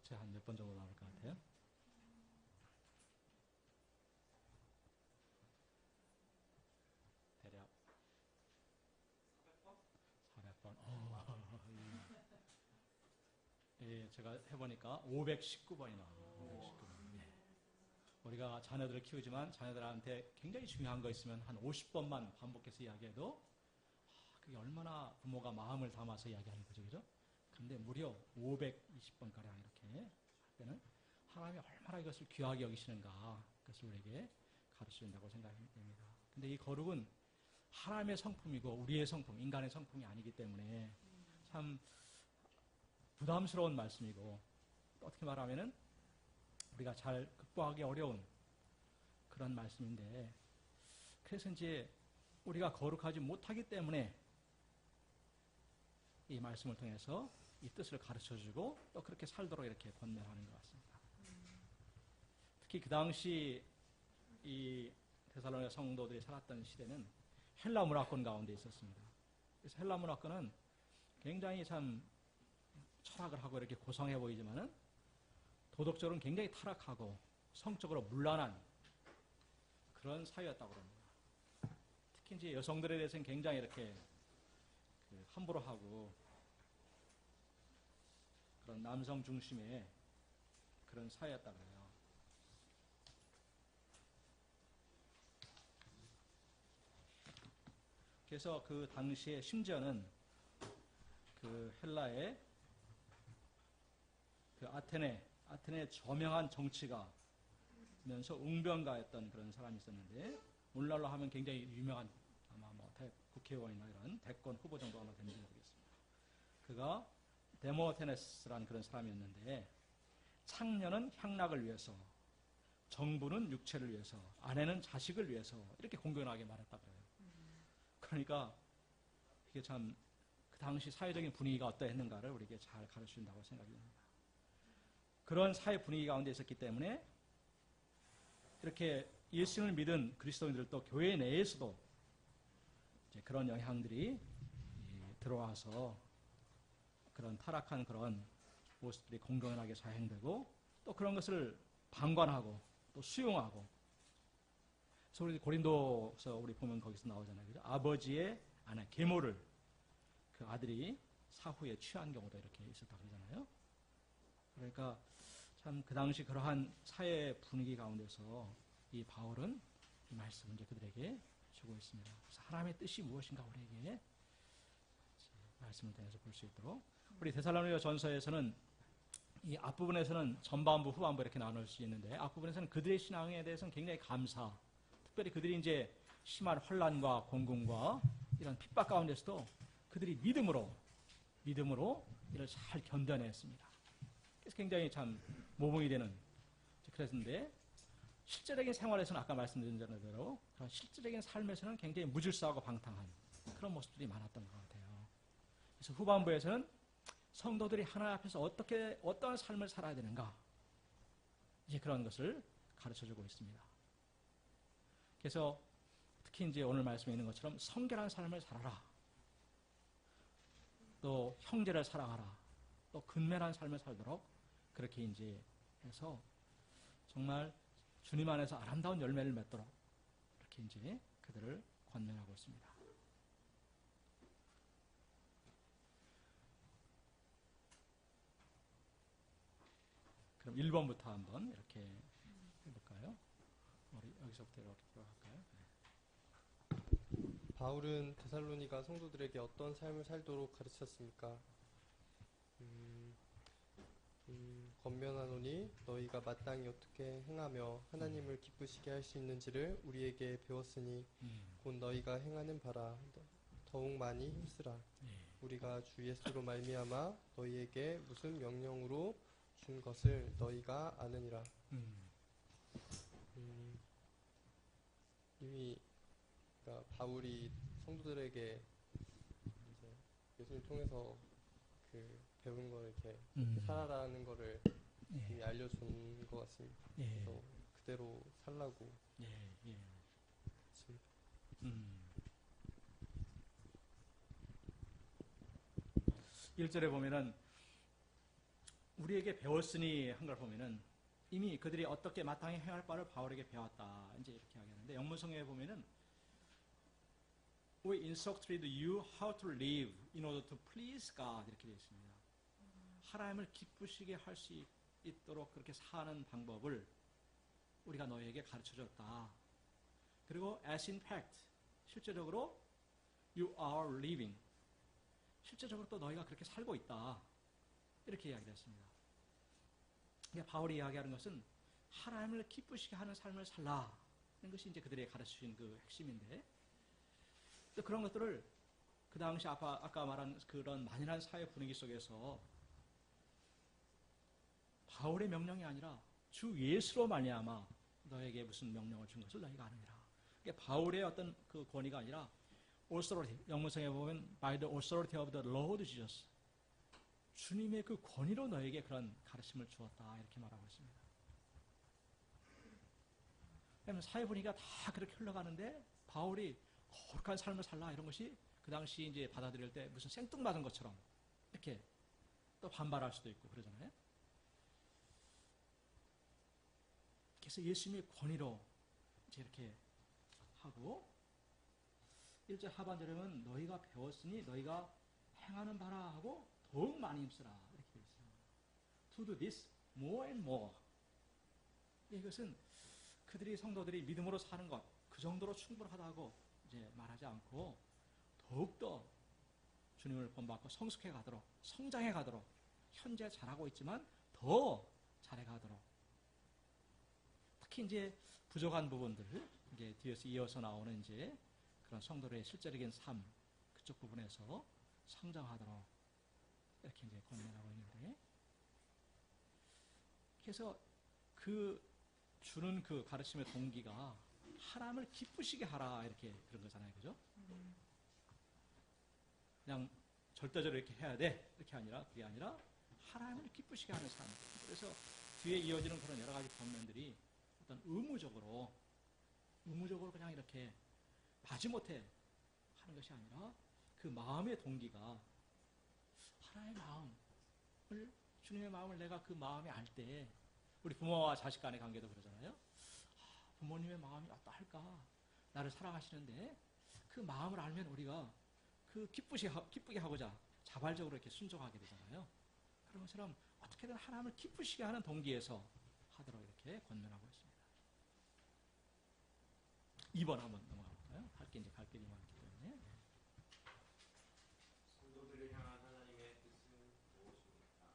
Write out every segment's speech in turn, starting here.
적재 한 몇 번 정도 나올 것 같아요? 대략 400번. 예, 제가 해보니까 519번이 나와요. 519번. 예. 우리가 자녀들을 키우지만 자녀들한테 굉장히 중요한 거 있으면 한 50번만 반복해서 이야기해도 그게 얼마나 부모가 마음을 담아서 이야기하는 거죠, 그죠? 근데 무려 520번가량 이렇게 할 때는 하나님이 얼마나 이것을 귀하게 여기시는가, 그것을 우리에게 가르쳐준다고 생각이 됩니다. 근데 이 거룩은 하나님의 성품이고 우리의 성품, 인간의 성품이 아니기 때문에 참 부담스러운 말씀이고, 어떻게 말하면은 우리가 잘 극복하기 어려운 그런 말씀인데, 그래서 이제 우리가 거룩하지 못하기 때문에 이 말씀을 통해서 이 뜻을 가르쳐주고 또 그렇게 살도록 이렇게 권면하는 것 같습니다. 특히 그 당시 이 데살로니가 성도들이 살았던 시대는 헬라 문화권 가운데 있었습니다. 그래서 헬라 문화권은 굉장히 참 철학을 하고 이렇게 고상해 보이지만은 도덕적으로는 굉장히 타락하고 성적으로 문란한 그런 사회였다고 합니다. 특히 이제 여성들에 대해서는 굉장히 이렇게 함부로 하고 그런 남성 중심의 그런 사회였다고 해요. 그래서 그 당시에 심지어는 그 헬라의 그 아테네 저명한 정치가면서 웅변가였던 그런 사람이 있었는데, 오늘날로 하면 굉장히 유명한 아마 뭐 국회의원이나 이런 대권 후보 정도 아마 되는지 모르겠습니다. 그가 데모테네스라는 그런 사람이었는데, 창녀는 향락을 위해서, 정부는 육체를 위해서, 아내는 자식을 위해서 이렇게 공견하게 말했다 그래요. 그러니까 이게 참 그 당시 사회적인 분위기가 어떠했는가를 우리에게 잘 가르쳐준다고 생각이 듭니다. 그런 사회 분위기 가운데 있었기 때문에 이렇게 예수님을 믿은 그리스도인들도 교회 내에서도 이제 그런 영향들이 들어와서 그런 타락한 그런 모습들이 공공연하게 자행되고, 또 그런 것을 방관하고 또 수용하고. 그래서 우리 고린도서 우리 보면 거기서 나오잖아요, 그죠? 아버지의 아내 계모를 그 아들이 사후에 취한 경우도 이렇게 있었다 그러잖아요. 그러니까 참 그 당시 그러한 사회 분위기 가운데서 이 바울은 이 말씀을 이제 그들에게 주고 있습니다. 그래서 하나님의 뜻이 무엇인가 우리에게 말씀을 통해서 볼 수 있도록, 우리 데살로니가 전서에서는 이 앞부분에서는 전반부, 후반부 이렇게 나눌 수 있는데, 앞부분에서는 그들의 신앙에 대해서는 굉장히 감사, 특별히 그들이 이제 심한 환난과 공궁과 이런 핍박 가운데서도 그들이 믿음으로 이를 잘 견뎌냈습니다. 그래서 굉장히 참 모범이 되는 그랬는데, 실제적인 생활에서는 아까 말씀드린 대로 그런 실제적인 삶에서는 굉장히 무질서하고 방탕한 그런 모습들이 많았던 것 같아요. 그래서 후반부에서는 성도들이 하나님 앞에서 어떠한 삶을 살아야 되는가, 이제 그런 것을 가르쳐주고 있습니다. 그래서 특히 이제 오늘 말씀에 있는 것처럼 성결한 삶을 살아라, 또 형제를 사랑하라, 또 근면한 삶을 살도록 그렇게 이제 해서 정말 주님 안에서 아름다운 열매를 맺도록 이렇게 이제 그들을 권면하고 있습니다. 그럼 1번부터 한번 이렇게 해볼까요? 우리 여기서부터 이렇게 들어갈까요? 바울은 데살로니가 성도들에게 어떤 삶을 살도록 가르쳤습니까? 권면하노니 너희가 마땅히 어떻게 행하며 하나님을 기쁘시게 할 수 있는지를 우리에게 배웠으니 곧 너희가 행하는 바라 더욱 많이 힘쓰라. 우리가 주 예수로 말미암아 너희에게 무슨 명령으로 준 것을 너희가 아느니라. 이미 그러니까 바울이 성도들에게 이제 예수를 통해서 그 배운 걸 이렇게 살아라는 거를 이미 알려준 것 같습니다. 그래서 그대로 살라고 했습니다. 1절에 보면은 우리에게 배웠으니 한 걸 보면은 이미 그들이 어떻게 마땅히 행할 바를 바울에게 배웠다. 이제 이렇게 이야기하는데 영문성에 보면은 We instructed you how to live in order to please God 이렇게 되어 있습니다. 하나님을 기쁘시게 할 수 있도록 그렇게 사는 방법을 우리가 너희에게 가르쳐줬다. 그리고 as in fact 실제적으로 you are living 실제적으로 또 너희가 그렇게 살고 있다. 이렇게 이야기를 했습니다. 그러니까 바울이 이야기하는 것은 하나님을 기쁘시게 하는 삶을 살라는 것이 이제 그들이 가르치신 그 핵심인데 또 그런 것들을 그 당시 아까 말한 그런 만연한 사회 분위기 속에서 바울의 명령이 아니라 주 예수로 말미암아 너에게 무슨 명령을 준 것을 너희가 아느니라. 그러니까 바울의 어떤 그 권위가 아니라 authority, 영문성에 보면 by the authority of the Lord Jesus. 주님의 그 권위로 너에게 그런 가르침을 주었다. 이렇게 말하고 있습니다. 왜냐하면 사회 분위기가 다 그렇게 흘러가는데 바울이 거룩한 삶을 살라 이런 것이 그 당시 이제 받아들일 때 무슨 생뚱맞은 것처럼 이렇게 또 반발할 수도 있고 그러잖아요. 그래서 예수님의 권위로 이제 이렇게 하고 1절 하반절에는 너희가 배웠으니 너희가 행하는 바라 하고 더욱 많이 힘쓰라 이렇게 되어 있어요. To do this more and more. 이것은 그들이 성도들이 믿음으로 사는 것 그 정도로 충분하다고 이제 말하지 않고 더욱더 주님을 본받고 성숙해 가도록 성장해 가도록 현재 잘하고 있지만 더 잘해 가도록 특히 이제 부족한 부분들 이제 뒤에서 이어서 나오는 이제 그런 성도들의 실제적인 삶 그쪽 부분에서 성장하도록 이렇게 이제 권면하고 있는데 그래서 그 주는 그 가르침의 동기가 하나님을 기쁘시게 하라 이렇게 그런 거잖아요, 그죠? 그냥 절대적으로 이렇게 해야 돼 이렇게 아니라 그게 아니라 하나님을 기쁘시게 하는 삶. 그래서 뒤에 이어지는 그런 여러 가지 방면들이 어떤 의무적으로 그냥 이렇게 마지못해 하는 것이 아니라 그 마음의 동기가 하나님의 마음을 주님의 마음을 내가 그 마음에 알 때 우리 부모와 자식 간의 관계도 그러잖아요. 부모님의 마음이 어떠할까? 나를 사랑하시는데 그 마음을 알면 우리가 그 기쁘게 하고자 자발적으로 이렇게 순종하게 되잖아요. 그런 것처럼 어떻게든 하나님을 기쁘시게 하는 동기에서 하도록 이렇게 권면하고 있습니다. 2번 한번 넘어가 볼까요? 할 게 이제 갈 길이 많기 때문에. 성도들을 향한 하나님의 뜻은 무엇입니까?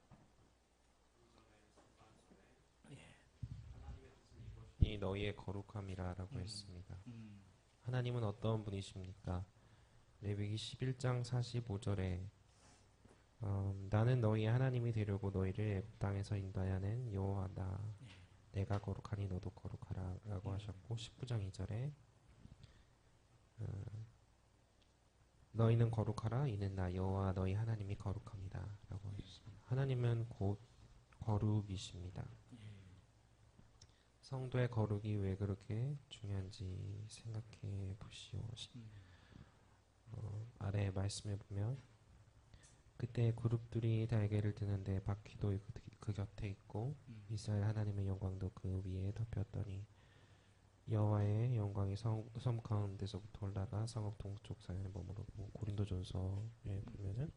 예. 하나님의 뜻은 이것이 너희의 거룩함이라라고 했습니다. 하나님은 어떤 분이십니까? 레위기 11장 45절에 나는 너희의 하나님이 되려고 너희를 애굽 땅에서 인도하여 낸 여호와다. 내가 거룩하니 너도 거룩하라 라고 하셨고 19장 2절에 너희는 거룩하라 이는 나 여호와 너희 하나님이 거룩합니다 라고 하셨습니다. 하나님은 곧 거룩이십니다. 성도의 거룩이 왜 그렇게 중요한지 생각해 보시오. 아래 말씀에 보면 그때 그룹들이 날개를 드는데 바퀴도 그 곁에 있고 이스라엘 하나님의 영광도 그 위에 덮였더니 여호와의 영광이 섬 가운데서부터 올라가 성읍 동쪽 사이에 머무르고 고린도전서에 보면은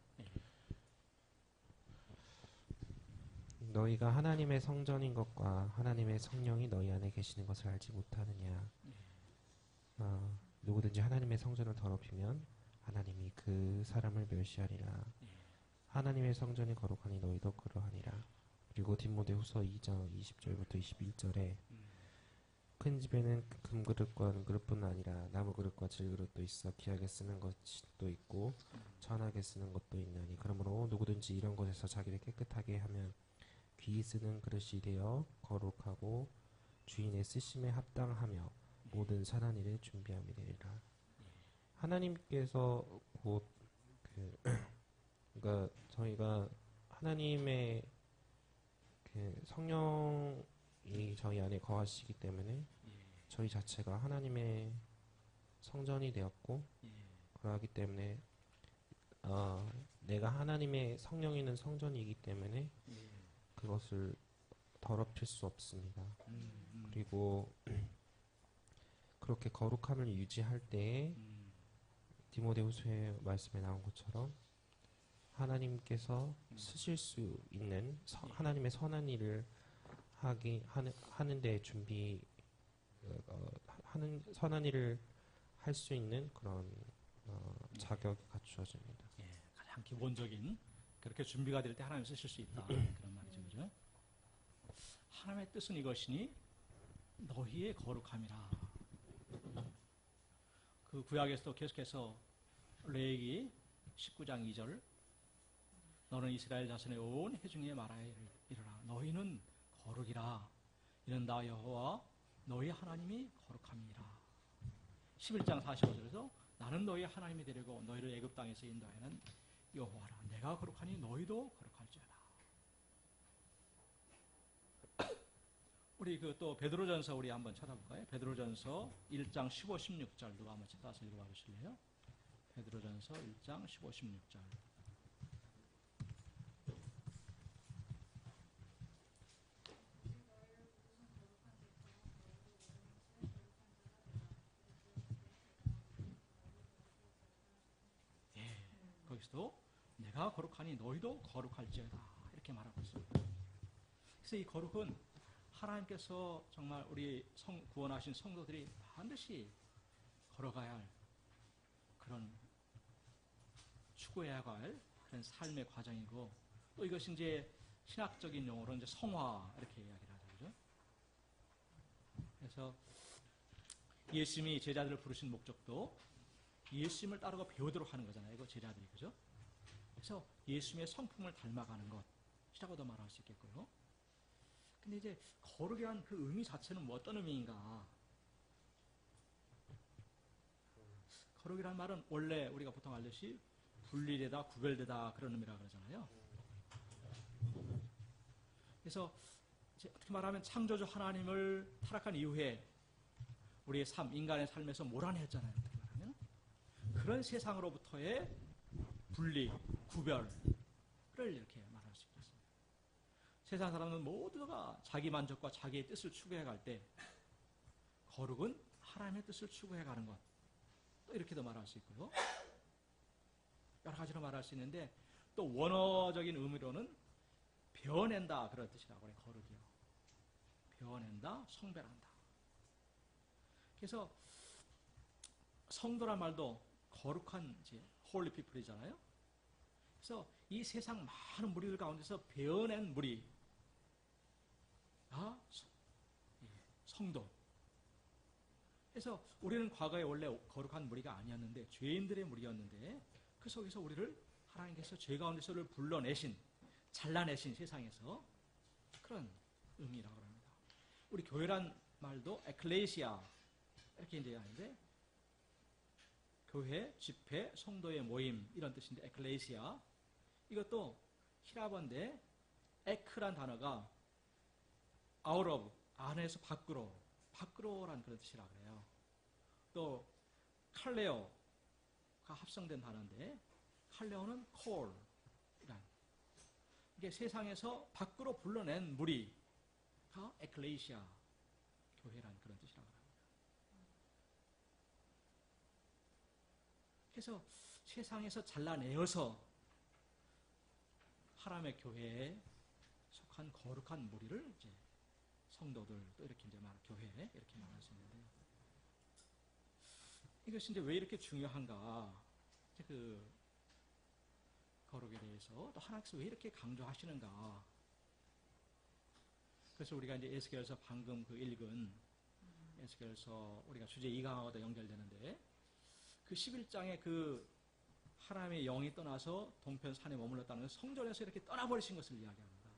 너희가 하나님의 성전인 것과 하나님의 성령이 너희 안에 계시는 것을 알지 못하느냐. 누구든지 하나님의 성전을 더럽히면 하나님이 그 사람을 멸시하리라. 하나님의 성전이 거룩하니 너희도 그러하니라. 그리고 디모데후서 2장 20절부터 21절에 큰 집에는 금그릇과 은그릇뿐 아니라 나무그릇과 질그릇도 있어 귀하게 쓰는 것도 있고 천하게 쓰는 것도 있나니 그러므로 누구든지 이런 것에서 자기를 깨끗하게 하면 귀히 쓰는 그릇이 되어 거룩하고 주인의 쓰심에 합당하며 모든 선한 일을 준비함이 되리라. 하나님께서 곧 그러니까 저희가 하나님의 그 성령이 저희 안에 거하시기 때문에 저희 자체가 하나님의 성전이 되었고 그러하기 때문에 내가 하나님의 성령이 있는 성전이기 때문에 그것을 더럽힐 수 없습니다. 그리고 그렇게 거룩함을 유지할 때에 디모데후서의 말씀에 나온 것처럼 하나님께서 쓰실 수 있는 하나님의 선한 일을 하는 데 하는 선한 일을 할 수 있는 그런 자격이 갖추어집니다. 예, 가장 기본적인 그렇게 준비가 될 때 하나님 쓰실 수 있다 그런 말이죠, 그죠? 하나님의 뜻은 이것이니 너희의 거룩함이라. 그 구약에서도 계속해서 레위기 19장 2절 너는 이스라엘 자손의 온 회중에 말하여 이르라 너희는 거룩이라 이는 나 여호와 너희 하나님이 거룩함이니라. 11장 45절에서 나는 너희 하나님이 되려고 너희를 애굽 땅에서 인도하는 여호와라 내가 거룩하니 너희도 거룩할지어다. 우리 그 또 베드로전서 우리 한번 찾아볼까요? 베드로전서 1장 15, 16절 누가 한번 찾아서 읽어봐 주실래요? 베드로전서 1장 15, 16절. 예, 거기서도 내가 거룩하니 너희도 거룩할지어다 이렇게 말하고 있습니다. 그래서 이 거룩은 하나님께서 정말 우리 구원하신 성도들이 반드시 걸어가야 할 그런 추구해야 할 그런 삶의 과정이고 또 이것이 이제 신학적인 용어로 이제 성화 이렇게 이야기를 하죠. 그죠? 그래서 예수님이 제자들을 부르신 목적도 예수님을 따르고 배우도록 하는 거잖아요. 이거 제자들이. 그죠? 그래서 예수님의 성품을 닮아가는 것이라고도 말할 수 있겠고요. 근데 이제 거룩이란 그 의미 자체는 뭐 어떤 의미인가? 거룩이란 말은 원래 우리가 보통 알듯이 분리되다, 구별되다 그런 의미라 그러잖아요. 그래서 어떻게 말하면 창조주 하나님을 타락한 이후에 우리의 삶, 인간의 삶에서 몰아냈잖아요. 어떻게 말하면 그런 세상으로부터의 분리, 구별을 이렇게 말할 수 있겠습니다. 세상 사람은 모두가 자기 만족과 자기의 뜻을 추구해 갈 때 거룩은 하나님의 뜻을 추구해 가는 것. 또 이렇게도 말할 수 있고요. 여러 가지로 말할 수 있는데 또 원어적인 의미로는 배워낸다 그런 뜻이라고 해요. 거룩이요. 배워낸다, 성별한다. 그래서 성도란 말도 거룩한 이제 홀리 피플이잖아요. 그래서 이 세상 많은 무리들 가운데서 배워낸 무리 성도. 그래서 우리는 과거에 원래 거룩한 무리가 아니었는데 죄인들의 무리였는데 그 속에서 우리를 하나님께서 죄 가운데서를 불러내신 잘라내신 세상에서 그런 의미라고 합니다. 우리 교회란 말도 에클레시아 이렇게 이제 하는데 교회, 집회, 성도의 모임 이런 뜻인데 에클레시아 이것도 히라버인데 에크란 단어가 out of 안에서 밖으로란 그런 뜻이라 그래요. 또 칼레오가 합성된 단어인데 칼레오는 콜 이게 세상에서 밖으로 불러낸 무리가 에클레시아 교회란 그런 뜻이라고 합니다. 그래서 세상에서 잘라내어서 하나님의 교회에 속한 거룩한 무리를 이제 성도들 또 이렇게 이제 교회 이렇게 말할 수 있는데요. 이것이 이제 왜 이렇게 중요한가? 그 거룩에 대해서 또 하나님께서 왜 이렇게 강조하시는가? 그래서 우리가 이제 에스겔서 방금 그 읽은 에스겔서 우리가 주제 2강하고도 연결되는데 그 11장에 그 하나님의 영이 떠나서 동편 산에 머물렀다는 것은 성전에서 이렇게 떠나버리신 것을 이야기합니다.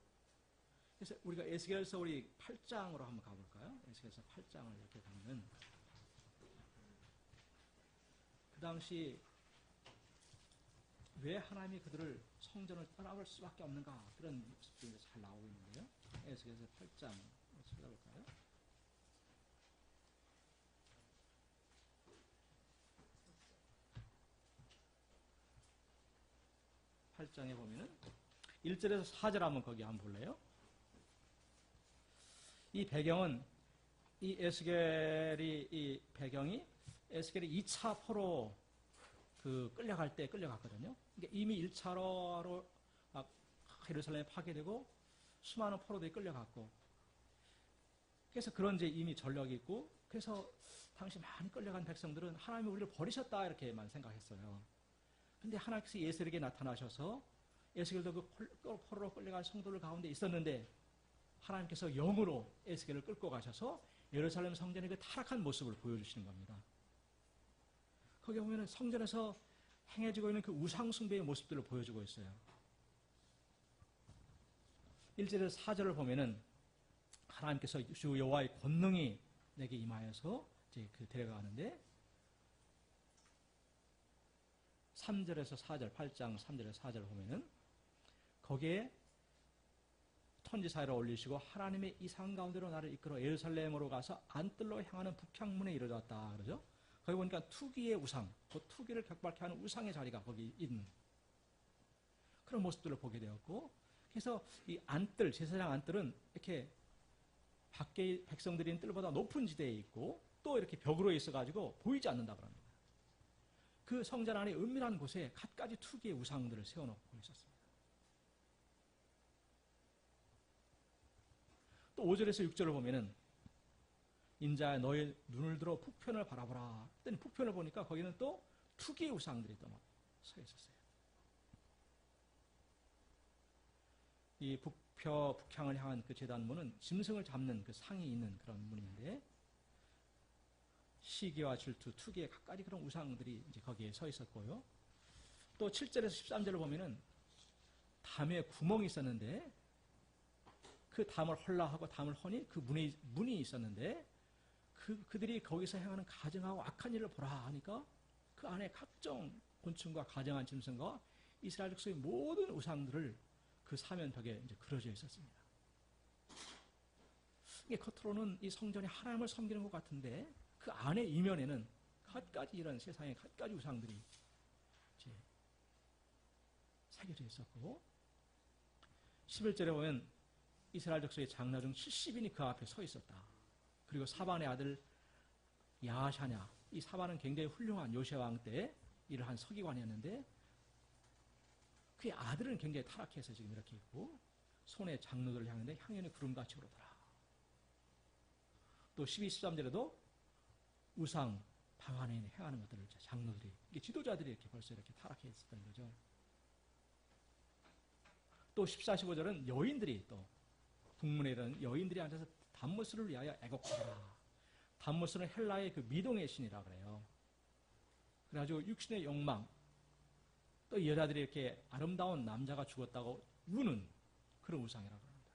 그래서 우리가 에스겔서 우리 8장으로 한번 가볼까요? 에스겔서 8장을 이렇게 보면 그 당시 왜 하나님이 그들을 성전을 떠나볼 수밖에 없는가 그런 모습들이 잘 나오고 있는데요. 에스겔서 8장 찾아볼까요? (8장에) 보면은 1절에서 4절 한번 거기 한번 볼래요? 이 배경은 이 에스겔이 이 배경이 에스겔이 2차 포로 그 끌려갈 때 끌려갔거든요. 그러니까 이미 1차로 예루살렘에 파괴되고 수많은 포로들이 끌려갔고, 그래서 그런 이제 이미 전력이 있고, 그래서 당시 많이 끌려간 백성들은 하나님이 우리를 버리셨다 이렇게만 생각했어요. 근데 하나님께서 에스겔에게 나타나셔서 에스겔도 그 포로로 끌려간 성도들 가운데 있었는데 하나님께서 영으로 에스겔을 끌고 가셔서 예루살렘 성전의 그 타락한 모습을 보여주시는 겁니다. 거기 보면 성전에서 행해지고 있는 그 우상숭배의 모습들을 보여주고 있어요. 1절에서 4절을 보면은 하나님께서 주 여호와의 권능이 내게 임하여서 이제 그 데려가는데 3절에서 4절, 8장 3절에서 4절을 보면은 거기에 천지사회를 올리시고 하나님의 이상 가운데로 나를 이끌어 예루살렘으로 가서 안뜰로 향하는 북향문에 이르렀다 그러죠. 거기 보니까 투기의 우상, 그 투기를 격발케 하는 우상의 자리가 거기 있는 그런 모습들을 보게 되었고, 그래서 이 안뜰, 제사장 안뜰은 이렇게 밖에 백성들이 있는 뜰보다 높은 지대에 있고 또 이렇게 벽으로 있어가지고 보이지 않는다 그럽니다. 그 성전 안에 은밀한 곳에 갖가지 투기의 우상들을 세워놓고 있었습니다. 또 5절에서 6절을 보면은 인자야 너의 눈을 들어 북편을 바라보라. 그랬더니 북편을 보니까 거기는 또 투기의 우상들이 또 막 서 있었어요. 이 북향을 향한 그 제단문은 짐승을 잡는 그 상이 있는 그런 문인데 시기와 질투, 투기의 갖가지 그런 우상들이 이제 거기에 서 있었고요. 또 7절에서 13절을 보면은 담에 구멍이 있었는데 그 담을 헐라하고 담을 허니 그 문이 있었는데 그들이 거기서 행하는 가증하고 악한 일을 보라 하니까 그 안에 각종 곤충과 가증한 짐승과 이스라엘 백성의 모든 우상들을 그 사면벽에 이제 그려져 있었습니다. 이게 겉으로는 이 성전이 하나님을 섬기는 것 같은데 그 안에 이면에는 갖가지 이런 세상의 갖가지 우상들이 이제 새겨져 있었고 11절에 보면 이스라엘 족속의 장로 중 70인이 그 앞에 서 있었다. 그리고 사반의 아들 야하샤냐, 이 사반은 굉장히 훌륭한 요시아 왕 때 일을 한 서기관이었는데 그의 아들은 굉장히 타락해서 지금 이렇게 있고 손에 장로들을 향하는데 향연의 구름같이 오르더라. 또 12, 13절에도 우상 방안에 행하는 것들을 장로들이, 지도자들이 이렇게 벌써 이렇게 타락해 있었던 거죠. 또 14, 15절은 여인들이 또 북문에 이런 여인들이 앉아서 담모스를 위하여 애곡하더라. 담모스는 헬라의 그 미동의 신이라 그래요. 그래가지고 육신의 욕망, 또 이 여자들이 이렇게 아름다운 남자가 죽었다고 우는 그런 우상이라고 합니다.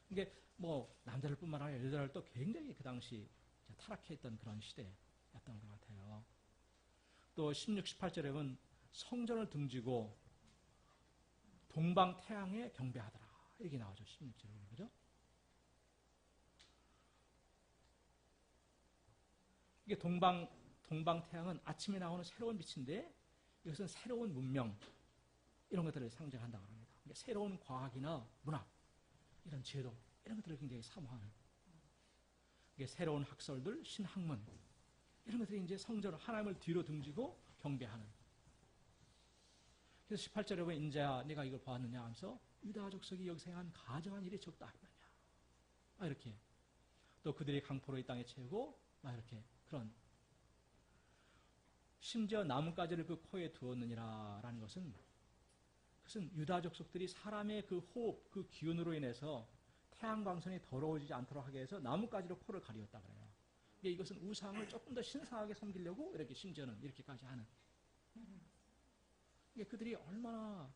이게 뭐 남자들 뿐만 아니라 여자들도 굉장히 그 당시 타락해 있던 그런 시대였던 것 같아요. 또 16, 18절에 보면 성전을 등지고 동방 태양에 경배하더라. 이렇게 나오죠. 16절에. 그죠? 이게 동방 태양은 아침에 나오는 새로운 빛인데 이것은 새로운 문명 이런 것들을 상징한다고 합니다. 그러니까 새로운 과학이나 문학 이런 제도 이런 것들을 굉장히 사모하는 이게 새로운 학설들, 신학문 이런 것들이 이제 성전을 하나님을 뒤로 등지고 경배하는. 그래서 18절에 보면 인자야 내가 이걸 보았느냐 하면서 유다 족속이 여기서 행한 가증한 일이 적다 하느냐 이렇게 또 그들이 강포로 이 땅에 채우고 이렇게 그런 심지어 나뭇가지를 그 코에 두었느니라라는 것은 그것은 유다 족속들이 사람의 그 호흡, 그 기운으로 인해서 태양광선이 더러워지지 않도록 하기 위해서 나뭇가지로 코를 가리웠다 그래요. 이것은 우상을 조금 더 신성하게 섬기려고 이렇게 심지어는 이렇게까지 하는. 그들이 얼마나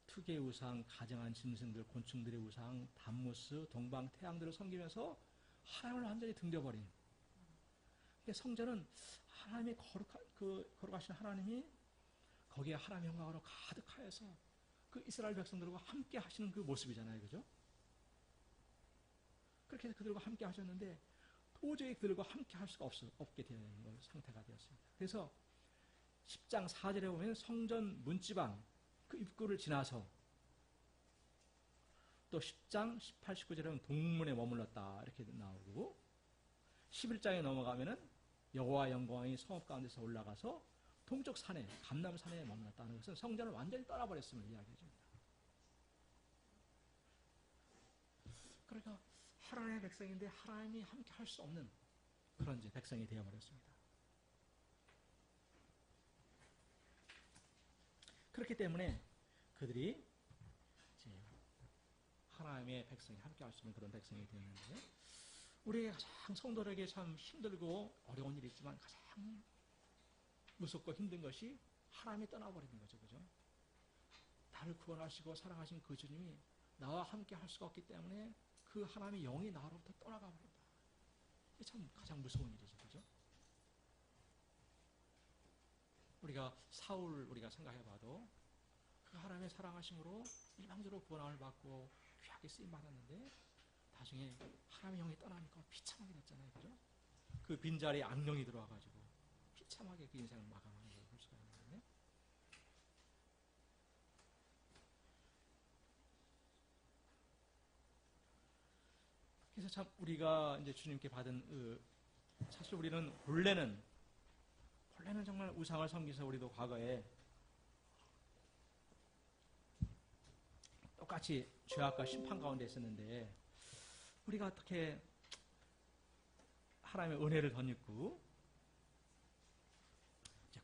투기의 우상, 가증한 짐승들, 곤충들의 우상, 담무스, 동방, 태양들을 섬기면서 하나님을 완전히 등져버린. 성전은 하나님의 거룩하신 하나님이 거기에 하나님의 영광으로 가득하여서 그 이스라엘 백성들과 함께 하시는 그 모습이잖아요. 그죠? 그렇게 해서 그들과 함께 하셨는데 도저히 그들과 함께 할 수가 없게 되는 상태가 되었습니다. 그래서 10장 4절에 보면 성전 문지방 그 입구를 지나서 또 10장 18, 19절에는 동문에 머물렀다 이렇게 나오고 11장에 넘어가면은 여호와 영광이 성읍 가운데서 올라가서 동쪽 산에 감람산에 머물렀다는 것은 성전을 완전히 떠나버렸음을 이야기해 줍니다. 그러니까 하나님의 백성인데 하나님이 함께 할 수 없는 그런 이제 백성이 되어버렸습니다. 그렇기 때문에 그들이 이제 하나님의 백성이 함께 할 수 있는 그런 백성이 되었는데 우리 가장 성도에게 참 힘들고 어려운 일이 있지만 가장 무섭고 힘든 것이 하나님이 떠나버리는 거죠. 그죠? 나를 구원하시고 사랑하신 그 주님이 나와 함께 할 수가 없기 때문에 그 하나님의 영이 나로부터 떠나가 버린다. 이게 참 가장 무서운 일이죠. 그죠? 우리가 사울 우리가 생각해봐도 그 하나님의 사랑하심으로 일방적으로 구원을 받고 귀하게 쓰임 받았는데 나중에 하나님의 영이 떠나니까 비참하게 됐잖아요. 그죠? 그 빈자리에 악령이 들어와가지고 비참하게 그 인생을 마감하는 걸 볼 수가 있는데 그래서 참 우리가 이제 주님께 받은 사실 우리는 본래는 정말 우상을 섬기서 우리도 과거에 똑같이 죄악과 심판 가운데 있었는데 우리가 어떻게 하나님의 은혜를 덧입고 이제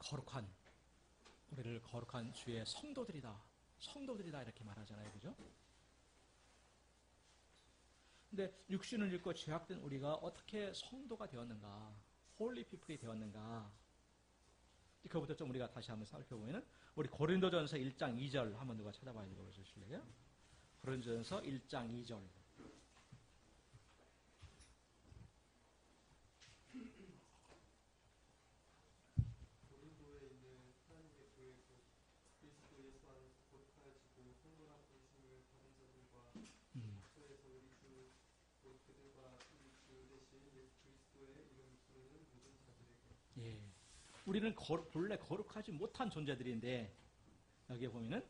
우리를 거룩한 주의 성도들이다 이렇게 말하잖아요. 그죠? 근데 육신을 입고 죄악된 우리가 어떻게 성도가 되었는가, 홀리 피플이 되었는가, 그거부터 좀 우리가 다시 한번 살펴보면은 우리 고린도전서 1장 2절 한번 누가 찾아봐 읽어주실래요? 고린도전서 1장 2절. 고린도에 있는 하나님의 교회 곧 그리스도 예수 안에서 거룩하여지고 성도라 부르심을 받은 자들과 박서에서 우리 주 곧 그들과 우리 주 대신 예수 그리스도의 이름 부르는 모든 자들에게. 예. 우리는 본래 거룩하지 못한 존재들인데 여기에 보면은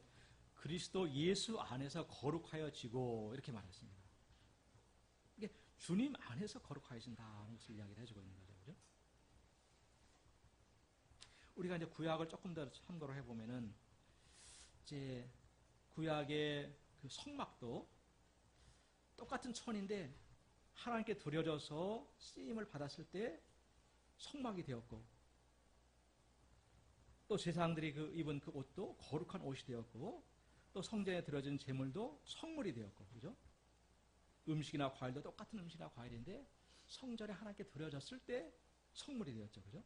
그리스도 예수 안에서 거룩하여지고 이렇게 말했습니다. 이게 주님 안에서 거룩하여진다는 것을 이야기를 해주고 있는 거죠. 그죠? 우리가 이제 구약을 조금 더 참고를 해보면은 이제 구약의 그 성막도 똑같은 천인데 하나님께 드려져서 쓰임을 받았을 때 성막이 되었고 또 제사장들이 입은 그 옷도 거룩한 옷이 되었고 또 성전에 드려진 제물도 성물이 되었고 그죠? 음식이나 과일도 똑같은 음식이나 과일인데 성전에 하나님께 드려졌을 때 성물이 되었죠. 그죠?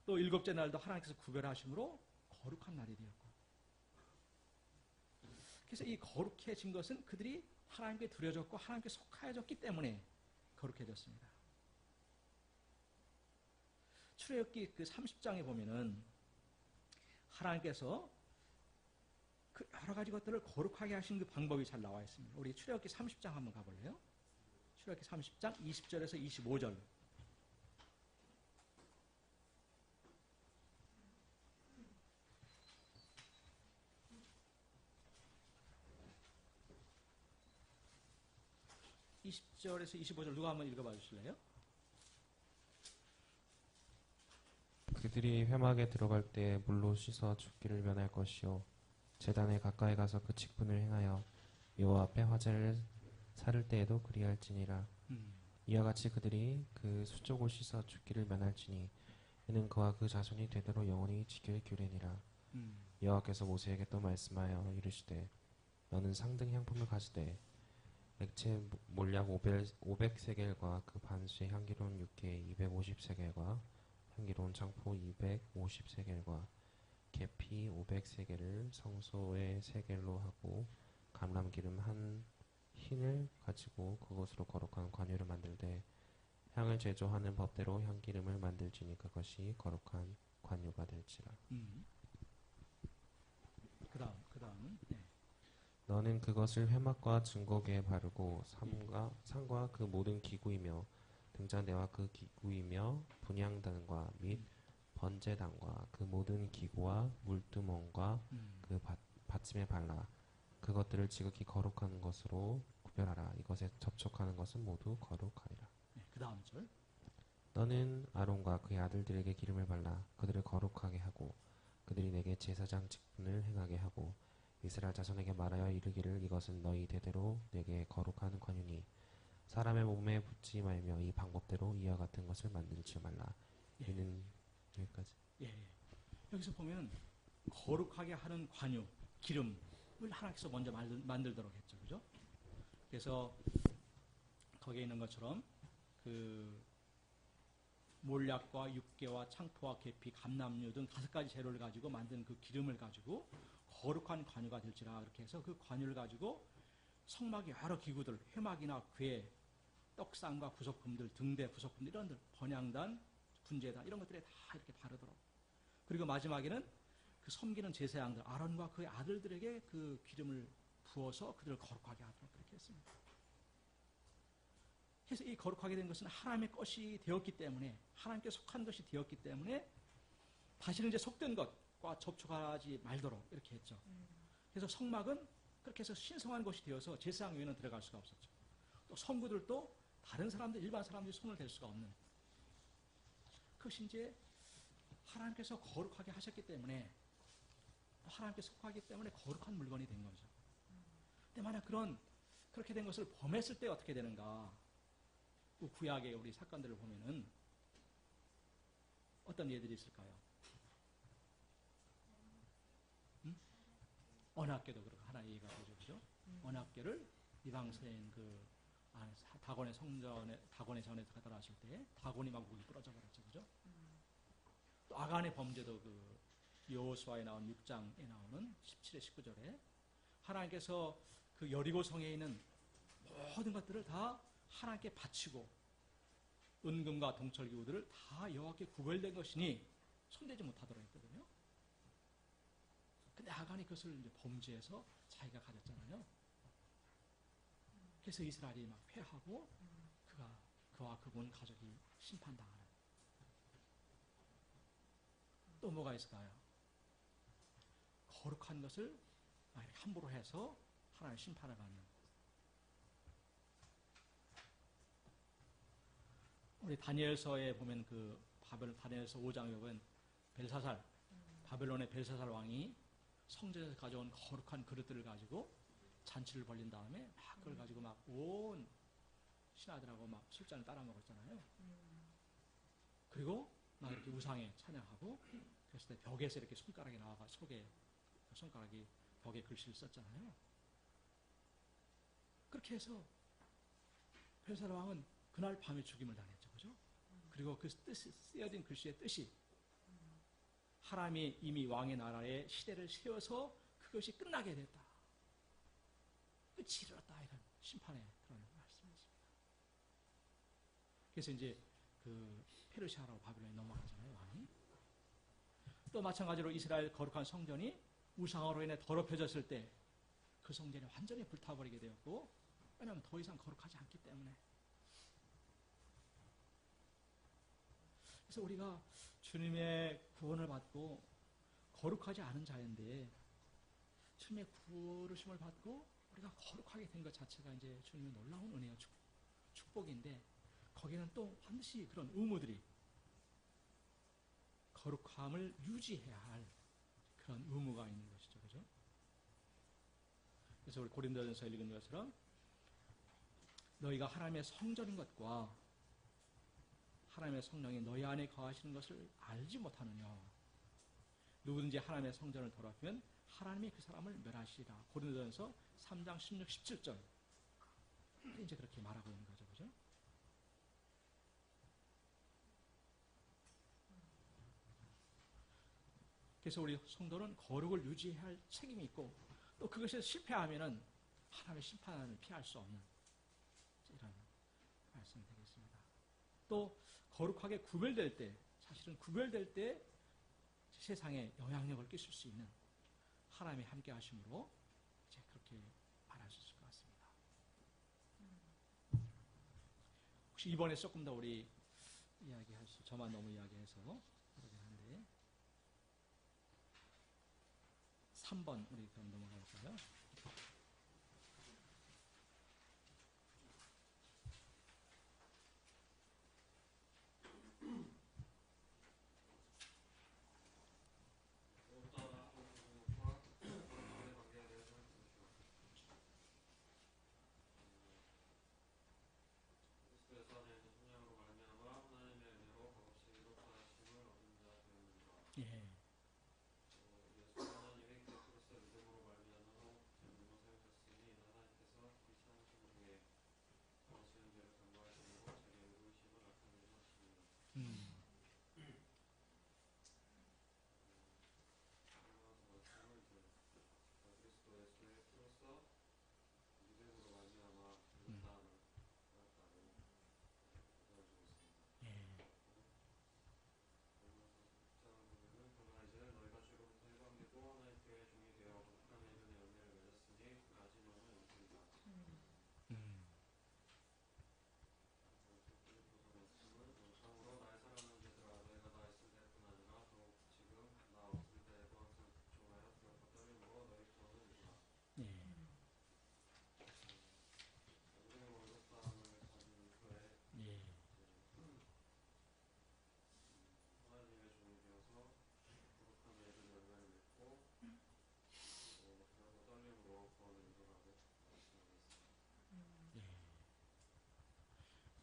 또 일곱째 날도 하나님께서 구별하심으로 거룩한 날이 되었고 그래서 이 거룩해진 것은 그들이 하나님께 드려졌고 하나님께 속하여졌기 때문에 거룩해졌습니다. 출애굽기 그 30장에 보면은 하나님께서 그 여러 가지 것들을 거룩하게 하신 그 방법이 잘 나와 있습니다. 우리 출애굽기 30장 한번 가볼래요? 출애굽기 30장 20절에서 25절. (20절에서 25절) 누가 한번 읽어봐 주실래요? 그들이 회막에 들어갈 때 물로 씻어 죽기를 면할 것이요 제단에 가까이 가서 그 직분을 행하여 여호와 앞에 화제를 사를 때에도 그리할지니라. 이와 같이 그들이 그 수족을 씻어 죽기를 면할지니 이는 그와 그 자손이 되도록 영원히 지킬 규례니라. 여호와께서 모세에게 또 말씀하여 이르시되 너는 상등 향품을 가지되 액체 몰약 500세겔과 그 반수의 향기로운 육개 250세겔과 향기로운 창포 250세겔과 계피 500세겔을 성소의 세겔로 하고 감람기름 한 흰을 가지고 그것으로 거룩한 관유를 만들되 향을 제조하는 법대로 향기름을 만들지니 그것이 거룩한 관유가 될지라. 그 다음 네. 너는 그것을 회막과 증거궤에 바르고 상과 그 모든 기구이며 등잔대와 그 기구이며 분향단과 및 번제단과 그 모든 기구와 물두멍과 그 받침에 발라 그것들을 지극히 거룩한 것으로 구별하라. 이것에 접촉하는 것은 모두 거룩하리라. 그 다음 절. 너는 아론과 그의 아들들에게 기름을 발라 그들을 거룩하게 하고 그들이 내게 제사장 직분을 행하게 하고 이스라엘 자손에게 말하여 이르기를 이것은 너희 대대로 내게 거룩한 관유니 사람의 몸에 붙지 말며 이 방법대로 이와 같은 것을 만들지 말라. 예. 이는 여기까지. 예. 여기서 보면 거룩하게 하는 관유, 기름을 하나님께서 먼저 만들도록 했죠. 그죠? 그래서 거기에 있는 것처럼 그 몰약과 육개와 창포와 계피, 감람류 등 5가지 재료를 가지고 만든 그 기름을 가지고 거룩한 관유가 될지라 그렇게 해서 그 관유를 가지고 성막의 여러 기구들, 회막이나 궤, 떡상과 부속품들, 등대 부속품들 이런 들, 번향단, 분제단 이런 것들에 다 이렇게 바르더라고. 그리고 마지막에는 그 섬기는 제사장들 아론과 그의 아들들에게 그 기름을 부어서 그들을 거룩하게 하도록 그렇게 했습니다. 그래서 이 거룩하게 된 것은 하나님의 것이 되었기 때문에 하나님께 속한 것이 되었기 때문에 다시는 이제 속된 것과 접촉하지 말도록 이렇게 했죠. 그래서 성막은 그렇게 해서 신성한 것이 되어서 제사장 외에는 들어갈 수가 없었죠. 또 성구들도 다른 사람들, 일반 사람들이 손을 댈 수가 없는 그것이 이제 하나님께서 거룩하게 하셨기 때문에 하나님께 속하기 때문에 거룩한 물건이 된 거죠. 근데 만약 그렇게 된 것을 범했을 때 어떻게 되는가? 그 구약의 우리 사건들을 보면은 어떤 예들이 있을까요? 언약궤도 그렇고 하나의 예가 되죠, 그죠? 언약궤를 이방서인 그 다곤의 성전에 다곤의 전에 들어갔을 때 다곤이 막 목이 부러져 버렸죠, 그죠? 또 아간의 범죄도 그 여호수아에 나온 6장에 나오는 17에 19절에 하나님께서 그 여리고 성에 있는 모든 것들을 다 하나님께 바치고 은금과 동철기구들을 다 여호와께 구별된 것이니 손대지 못하도록 했거든요. 근데 아간이 그것을 이제 범죄해서 자기가 가졌잖아요. 그래서 이스라엘이 막 패하고 그와 그분 가족이 심판당하는. 또 뭐가 있을까요? 거룩한 것을 막 이렇게 함부로 해서 하나님 심판을 받는. 우리 다니엘서에 보면 그 다니엘서 5장에 보면 벨사살, 바벨론의 벨사살 왕이 성전에서 가져온 거룩한 그릇들을 가지고 잔치를 벌린 다음에 막 그걸 가지고 막 온 신하들하고 막 술잔을 따라 먹었잖아요. 그리고 막 이렇게 우상에 찬양하고 그랬을 때 벽에서 이렇게 손가락이 나와가 속에 손가락이 벽에 글씨를 썼잖아요. 그렇게 해서 벨사살 왕은 그날 밤에 죽임을 당했죠. 그죠? 그리고 그 뜻이, 쓰여진 글씨의 뜻이 하나님이 이미 왕의 나라의 시대를 세워서 그것이 끝나게 됐다. 끝이 이르렀다. 이런 심판에 그런 말씀이십니다. 그래서 이제 그 페르시아라고 바빌론에 넘어가잖아요. 왕이. 또 마찬가지로 이스라엘 거룩한 성전이 우상으로 인해 더럽혀졌을 때 그 성전이 완전히 불타버리게 되었고 왜냐하면 더 이상 거룩하지 않기 때문에. 그래서 우리가 주님의 구원을 받고 거룩하지 않은 자인데 주님의 부르심을 받고 우리가 거룩하게 된 것 자체가 이제 주님의 놀라운 은혜와 축복인데 거기는 또 반드시 그런 의무들이 거룩함을 유지해야 할 그런 의무가 있는 것이죠. 그죠? 그래서 우리 고린도전서 읽은 것처럼 너희가 하나님의 성전인 것과 하나님의 성령이 너희 안에 거하시는 것을 알지 못하느냐. 누구든지 하나님의 성전을 더럽히면 하나님이 그 사람을 멸하시리라. 고린도전서 3장 16, 17절. 이제 그렇게 말하고 있는 거죠. 그죠? 그래서 우리 성도는 거룩을 유지해야 할 책임이 있고 또 그것에 실패하면은 하나님의 심판을 피할 수 없는 이런 말씀이 되겠습니다. 또 거룩하게 구별될 때 사실은 구별될 때 세상에 영향력을 끼칠 수 있는 하나님의 함께 하심으로 이제 그렇게 말할 수 있을 것 같습니다. 혹시 이번에 조금 더 우리 이야기할 수 저만 너무 이야기해서 그러긴 한데 3번 우리 그럼 넘어가 볼까요?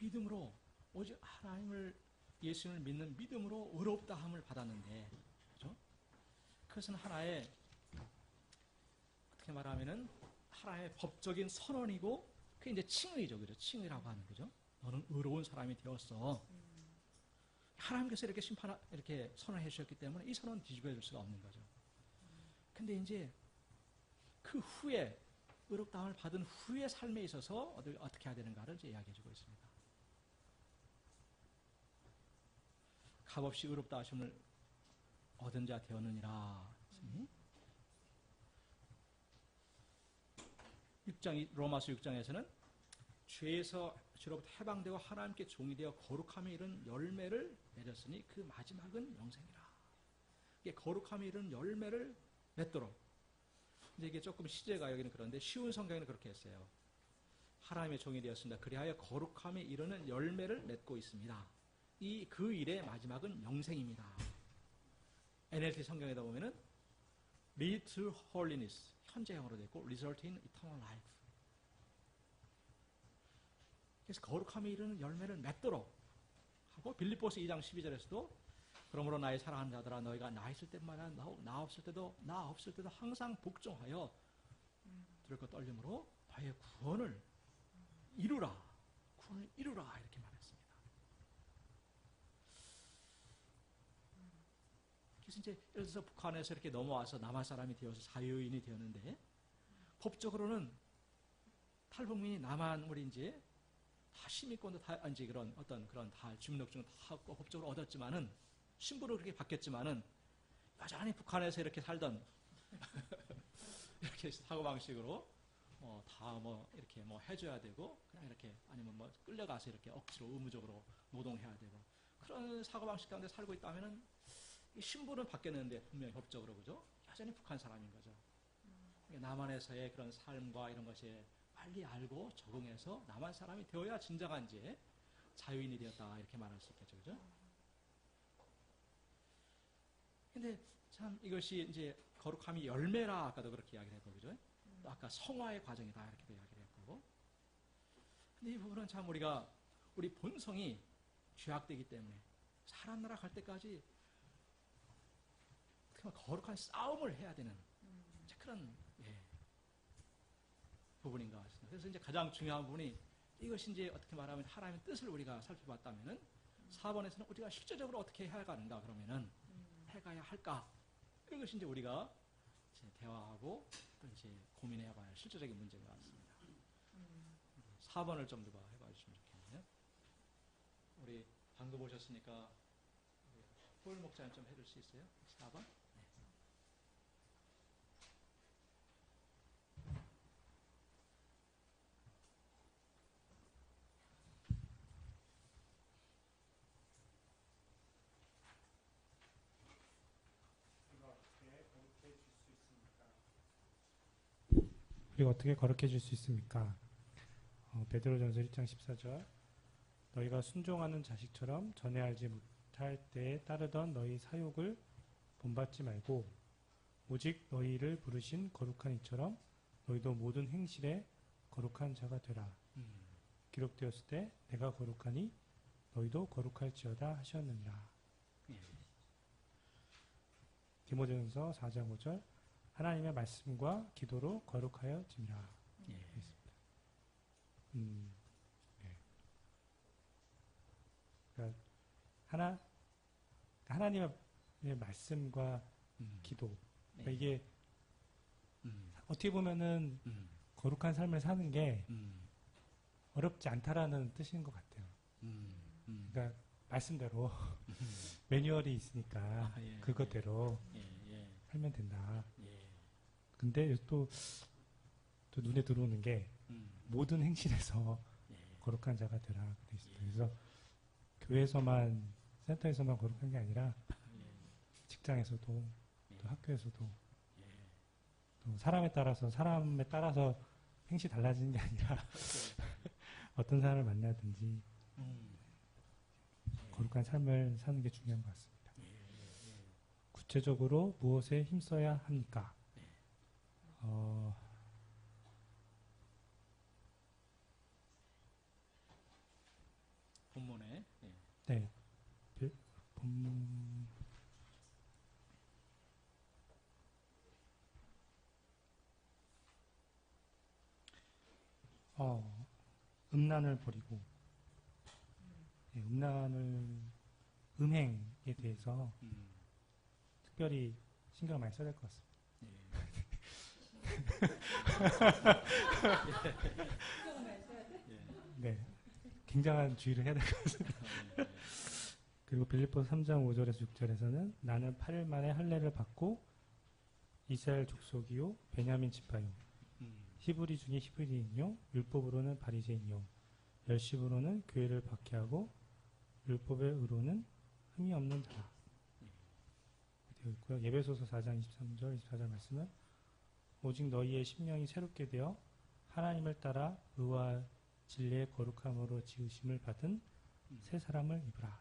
믿음으로 오직 하나님을 예수님을 믿는 믿음으로 의롭다함을 받았는데, 그죠? 그것은 하나의 어떻게 말하면은 하나의 법적인 선언이고 그게 이제 칭의죠, 그죠? 칭의라고 하는 거죠. 너는 의로운 사람이 되었어. 하나님께서 이렇게 이렇게 선언해 주셨기 때문에 이 선언은 뒤집어 줄 수가 없는 거죠. 근데 이제 그 후에 의롭다함을 받은 후의 삶에 있어서 어떻게 해야 되는가를 이제 이야기해 주고 있습니다. 값없이 의롭다 하심을 얻은 자 되었느니라. 6장, 로마서 6장에서는 죄로부터 해방되고 하나님께 종이 되어 거룩함에 이른 열매를 맺었으니 그 마지막은 영생이라. 이게 거룩함에 이른 열매를 맺도록. 근데 이게 조금 시제가 여기는 그런데 쉬운 성경에는 그렇게 했어요. 하나님의 종이 되었습니다. 그리하여 거룩함에 이르는 열매를 맺고 있습니다. 그 일의 마지막은 영생입니다. NLT 성경에다 보면은 lead to holiness 현재형으로 되어 있고 result in eternal life. 그래서 거룩함에 이르는 열매를 맺도록 하고 빌립보서 2장 12절에서도 그러므로 나의 사랑하는 자들아 너희가 나 있을 때마다 나 없을 때도 항상 복종하여 두렵고 떨림으로 너의 구원을 이루라 이렇게 말했습니다. 그래서 이제 예를 들어서 북한에서 이렇게 넘어와서 남한 사람이 되어서 자유인이 되었는데 법적으로는 탈북민이 남한 우리 이제 다 시민권도 다 이제 그런 어떤 그런 다 주민등록증 다 법적으로 얻었지만은 신분을 그렇게 받겠지만은 여전히 북한에서 이렇게 살던 이렇게 사고방식으로 다 이렇게 해줘야 되고 그냥 이렇게 아니면 끌려가서 이렇게 억지로 의무적으로 노동해야 되고 그런 사고방식 가운데 살고 있다면은 이 신분은 받겠는데 분명히 법적으로 그죠? 여전히 북한 사람인 거죠. 남한에서의 그런 삶과 이런 것이 빨리 알고 적응해서 남한 사람이 되어야 진정한 이제 자유인이 되었다 이렇게 말할 수 있겠죠, 그죠? 근데 참 이것이 이제 거룩함이 열매라 아까도 그렇게 이야기를 했고, 그죠? 또 아까 성화의 과정이다 이렇게도 이야기를 했고. 근데 이 부분은 참 우리 본성이 죄악되기 때문에 사람 나라 갈 때까지 거룩한 싸움을 해야 되는 그런 부분인 것 같습니다. 그래서 이제 가장 중요한 부분이 이것이 이제 어떻게 말하면 하나님의 뜻을 우리가 살펴봤다면은 4번에서는 우리가 실제적으로 어떻게 해가는가 그러면은 해가야 할까? 이것이 이제 우리가 이제 대화하고 또 이제 고민해봐야 할 실제적인 문제인 것 같습니다. 4번을 좀 더 해봐 주시면 좋겠네요. 우리 방금 오셨으니까 홀 목사님 좀 해줄 수 있어요? 4번? 우리가 어떻게 거룩해질 수 있습니까? 베드로전서 1장 14절 너희가 순종하는 자식처럼 전에 알지 못할 때에 따르던 너희 사욕을 본받지 말고 오직 너희를 부르신 거룩한 이처럼 너희도 모든 행실에 거룩한 자가 되라. 기록되었을 때 내가 거룩하니 너희도 거룩할지어다 하셨느니라. 디모데전서 4장 5절 하나님의 말씀과 기도로 거룩하여 짐이라. 그러니까 하나님의 말씀과 기도. 그러니까 이게 어떻게 보면은 거룩한 삶을 사는 게 어렵지 않다라는 뜻인 것 같아요. 그러니까 말씀대로 매뉴얼이 있으니까 그것대로 살면 된다. 근데 또 눈에 들어오는 게 모든 행실에서 거룩한 자가 되라 돼 있습니다. 그래서 교회에서만 센터에서만 거룩한 게 아니라 직장에서도 또 학교에서도 또 사람에 따라서 행실이 달라지는 게 아니라 어떤 사람을 만나든지 거룩한 삶을 사는 게 중요한 것 같습니다. 구체적으로 무엇에 힘써야 합니까? 예. 예. 네. 본, 음란을 버리고, 예, 음행에 대해서 특별히 신경을 많이 써야 될 것 같습니다. 네. 굉장한 주의를 해야 될 것 같습니다. 그리고 빌립보 3장 5절에서 6절에서는 나는 8일 만에 할례를 받고 이스라엘 족속이요 베냐민 지파요 히브리 중에 히브리인요 율법으로는 바리새인요 열심으로는 교회를 박해하고 율법의 의로는 흠이 없는 자라 되어 있고요. 예배소서 4장 23절 24절 말씀은 오직 너희의 심령이 새롭게 되어 하나님을 따라 의와 진리의 거룩함으로 지으심을 받은 새 사람을 입으라.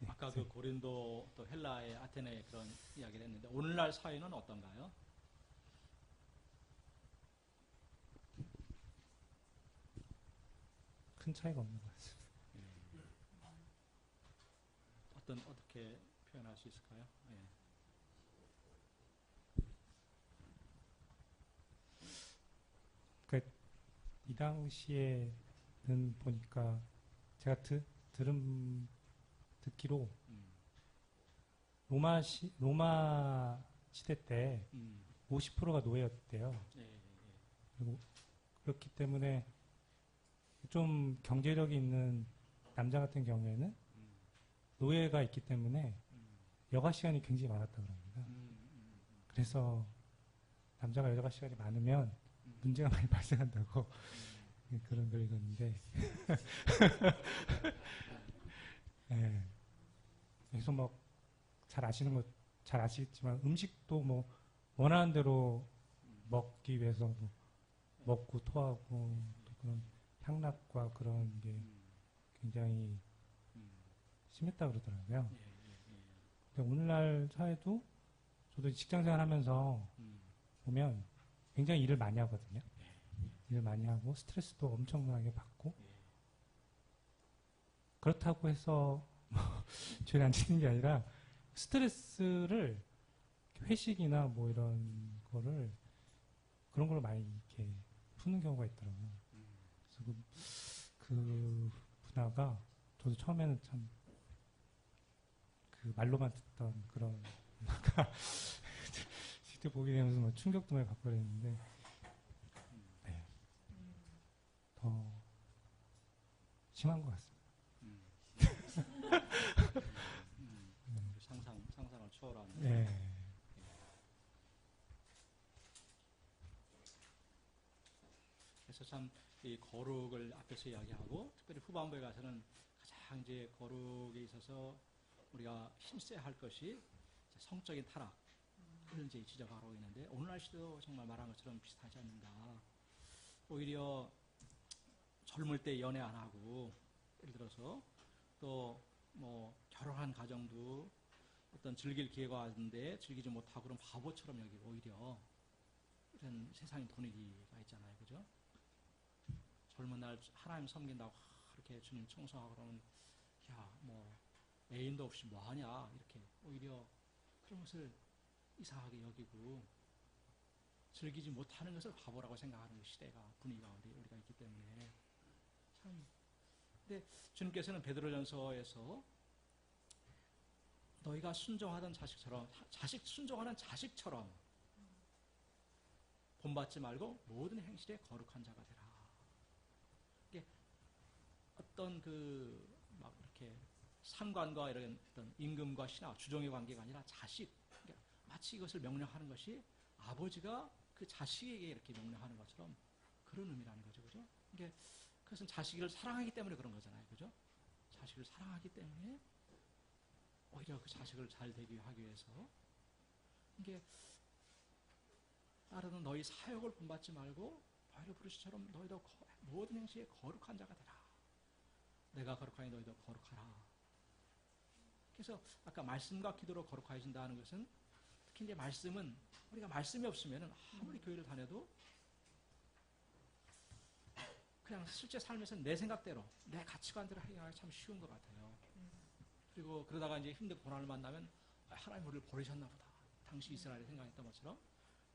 아까 그 고린도 또 헬라의 아테네의 그런 이야기를 했는데 오늘날 사회는 어떤가요? 큰 차이가 없는 것 같습니다. 어떻게 표현할 수 있을까요? 예. 그러니까 이 당시에는 보니까 제가 듣기로 로마 시대 때 50%가 노예였대요. 그리고 그렇기 때문에 좀 경제력이 있는 남자 같은 경우에는 노예가 있기 때문에 여가 시간이 굉장히 많았다고 합니다. 그래서 남자가 여가 시간이 많으면 문제가 많이 발생한다고 그런 걸 읽었는데 네. 그래서 뭐 잘 아시겠지만 음식도 뭐 원하는 대로 먹기 위해서 뭐 먹고 토하고 또 그런 향락과 그런 게 굉장히 심했다 그러더라고요. 근데 오늘날 사회도 저도 직장생활 하면서 보면 굉장히 일을 많이 하거든요. 일을 많이 하고 스트레스도 엄청나게 받고 그렇다고 해서 죄를 안 짓는 게 아니라 스트레스를 회식이나 뭐 이런 거를 그런 걸로 많이 이렇게 푸는 경우가 있더라고요. 그래서 그 문화가 저도 처음에는 참 그 말로만 듣던 그런 문화가 직접 보게 되면서 뭐 충격도 많이 받고 그랬는데 네. 더 심한 것 같습니다. 상상을 초월하는. 네. 그래서 참 이 거룩을 앞에서 이야기하고 특별히 후반부에 가서는 가장 이제 거룩에 있어서 우리가 힘써야 할 것이 성적인 타락을 이제 지적하고 있는데 오늘날 시대도 정말 말한 것처럼 비슷하지 않는가. 오히려 젊을 때 연애 안 하고 예를 들어서 또 뭐 결혼한 가정도 어떤 즐길 기회가 왔는데 즐기지 못하고 그런 바보처럼 여기고 오히려 이런 세상의 분위기가 있잖아요. 그죠? 젊은 날 하나님 섬긴다고 이렇게 주님 청소하고 그러면 야, 뭐 애인도 없이 뭐 하냐 이렇게 오히려 그런 것을 이상하게 여기고 즐기지 못하는 것을 바보라고 생각하는 시대가 분위기가 우리가 있기 때문에 참 근데 주님께서는 베드로전서에서 너희가 순종하던 순종하는 자식처럼 본받지 말고 모든 행실에 거룩한 자가 되라. 이게 어떤 막 이렇게 상관과 이런 어떤 임금과 신하, 주종의 관계가 아니라 자식. 그러니까 마치 이것을 명령하는 것이 아버지가 그 자식에게 이렇게 명령하는 것처럼 그런 의미라는 거죠, 그죠? 이게 그것은 자식을 사랑하기 때문에 그런 거잖아요, 그죠? 자식을 사랑하기 때문에 오히려 그 자식을 잘 되게 하기 위해서 이게 따르는 너희 사역을 본받지 말고 바울의 부르시처럼 너희도 모든 행실에 거룩한 자가 되라. 내가 거룩하니 너희도 거룩하라. 그래서 아까 말씀과 기도로 거룩해진다는 것은 특히 이제 말씀은 우리가 말씀이 없으면은 아무리 교회를 다녀도 그냥 실제 삶에서 내 생각대로 내 가치관대로 하기가 참 쉬운 것 같아요. 그리고 그러다가 이제 힘든 고난을 만나면 하나님 우리를 버리셨나 보다. 당시 이스라엘이 생각했던 것처럼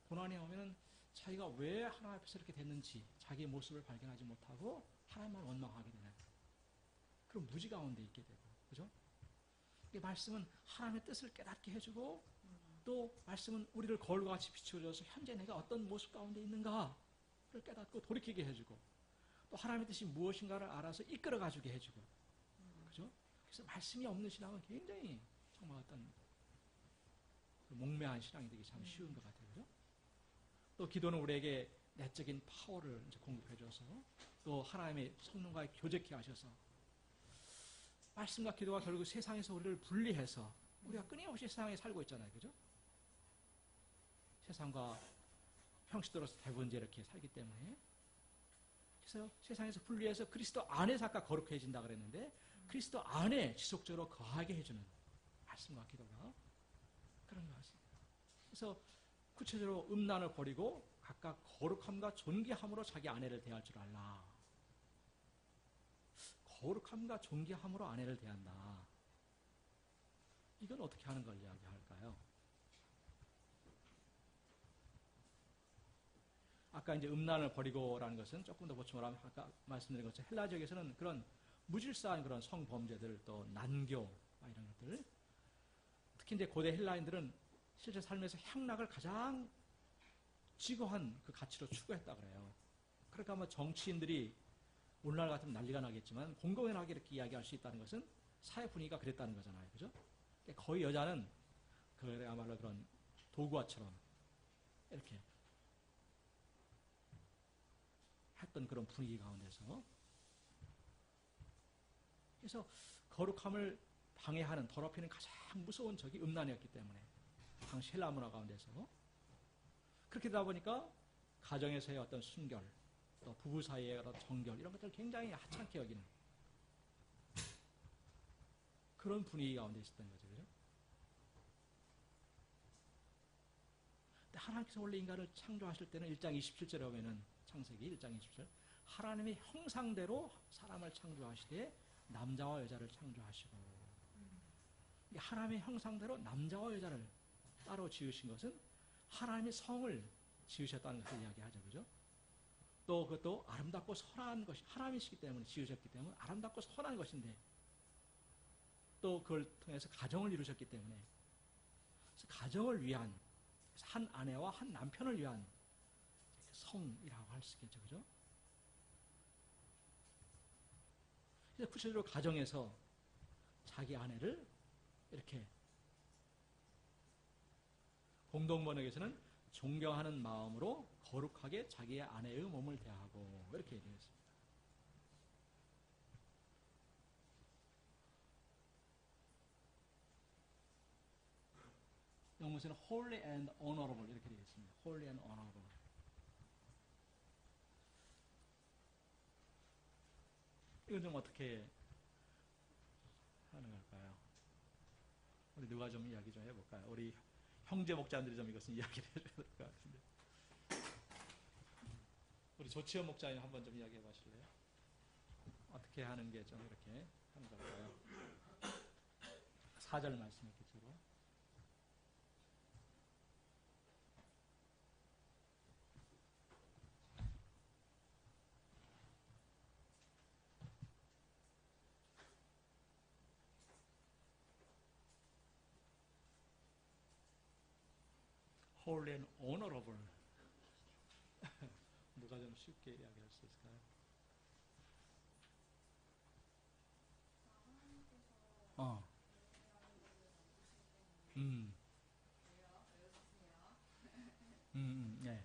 고난이 오면은 자기가 왜 하나님 앞에서 이렇게 됐는지 자기의 모습을 발견하지 못하고 하나님만 원망하게 되는 그런 무지 가운데 있게 되고, 그죠? 이 말씀은 하나님의 뜻을 깨닫게 해주고 또 말씀은 우리를 거울과 같이 비추어줘서 현재 내가 어떤 모습 가운데 있는가를 깨닫고 돌이키게 해주고 또 하나님의 뜻이 무엇인가를 알아서 이끌어가주게 해주고, 그죠? 그래서 말씀이 없는 신앙은 굉장히 정말 어떤 몽매한 신앙이 되기 참 쉬운 것 같아요, 그죠? 또 기도는 우리에게 내적인 파워를 이제 공급해줘서 또 하나님의 성령과 교제케 하셔서 말씀과 기도가 결국 세상에서 우리를 분리해서 우리가 끊임없이 세상에 살고 있잖아요, 그죠? 세상과 형식대로서 대부분 이제 이렇게 살기 때문에 그래서 세상에서 분리해서 그리스도 안에서 아까 거룩해진다 그랬는데 그리스도 안에 지속적으로 거하게 해주는 말씀과 기도가 그런 것 같습니다. 그래서 구체적으로 음란을 버리고 각각 거룩함과 존귀함으로 자기 아내를 대할 줄 알라. 거룩함과 존귀함으로 아내를 대한다. 이건 어떻게 하는 걸 이야기할까요? 아까 이제 음란을 버리고라는 것은 조금 더 보충을 하면 아까 말씀드린 것처럼 헬라 지역에서는 그런 무질서한 그런 성범죄들 또 난교 이런 것들 특히 이제 고대 헬라인들은 실제 삶에서 향락을 가장 지고한 그 가치로 추구했다 그래요. 그러니까 뭐 정치인들이 오늘날 같으면 난리가 나겠지만 공공연하게 이렇게 이야기할 수 있다는 것은 사회 분위기가 그랬다는 거잖아요. 그죠? 그러니까 거의 여자는 그야말로 그런 도구화처럼 이렇게 했던 그런 분위기 가운데서 그래서 거룩함을 방해하는 더럽히는 가장 무서운 적이 음란이었기 때문에 당시 헬라 문화 가운데서 그렇게 되다 보니까 가정에서의 어떤 순결 또 부부 사이의 어떤 정결 이런 것들을 굉장히 하찮게 여기는 그런 분위기 가운데 있었던 거죠. 그죠? 근데 하나님께서 원래 인간을 창조하실 때는 1장 27절에 보면은 창세기 1장 27절 하나님의 형상대로 사람을 창조하시되 남자와 여자를 창조하시고 하나님의 형상대로 남자와 여자를 따로 지으신 것은 하나님의 성을 지으셨다는 것을 이야기하죠. 그죠? 또 그것도 아름답고 선한 것이 하나님이시기 때문에 지으셨기 때문에 아름답고 선한 것인데 또 그걸 통해서 가정을 이루셨기 때문에 그래서 가정을 위한 한 아내와 한 남편을 위한 성이라고 할 수 있겠죠. 그죠? 그래서 구체적으로 가정에서 자기 아내를 이렇게 공동번역에서는 존경하는 마음으로 거룩하게 자기의 아내의 몸을 대하고 이렇게 얘기했습니다. 영문에서는 holy and honorable 이렇게 되어 있습니다. holy and honorable. 이건 좀 어떻게 하는 걸까요? 우리 누가 좀 이야기 좀 해볼까요? 우리 형제 목자님들이 좀 이것은 이야기를 해줘야 될 것 같은데. 우리 조치현 목자님 한번 좀 이야기해 보실래요? 어떻게 하는 게 좀 이렇게 하는 걸까요? 4절 말씀에 기초로. holy and honorable. 누가 좀 쉽게 이야기할 수 있을까요? 네.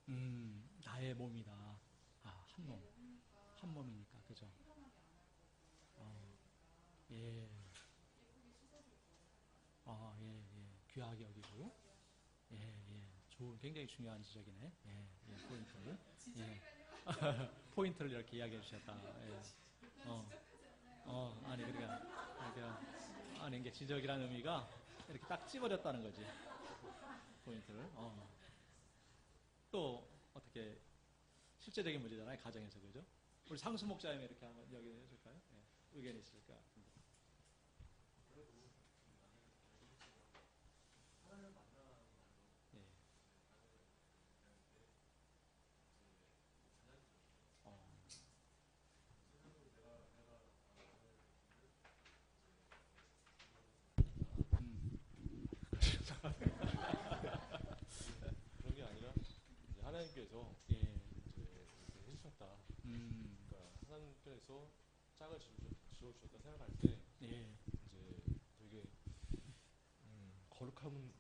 음. 나의 몸이다. 아, 한 몸. 한 몸이니까, 그죠? 예. 귀하게 여기고, 예, 예, 좋은 굉장히 중요한 지적이네. 예, 예, 포인트를, 예, 포인트를 이렇게 이야기해 주셨다. 예. 아니 아니 이게 지적이라는 의미가 이렇게 딱 찝어졌다는 거지. 포인트를. 또 어떻게 실제적인 문제잖아요, 가정에서. 그죠? 우리 상수 목자님 이렇게 한번 이야기해 줄까요? 예, 의견이 있을 것 같은데. 예. 어. 음. 그런 게 아니라 이제 하나님께서 예. 이제 이렇게 해주셨다. 그러니까 하나님께서 짝을 지어주셨다 생각할 때 예. 이제 되게 거룩함은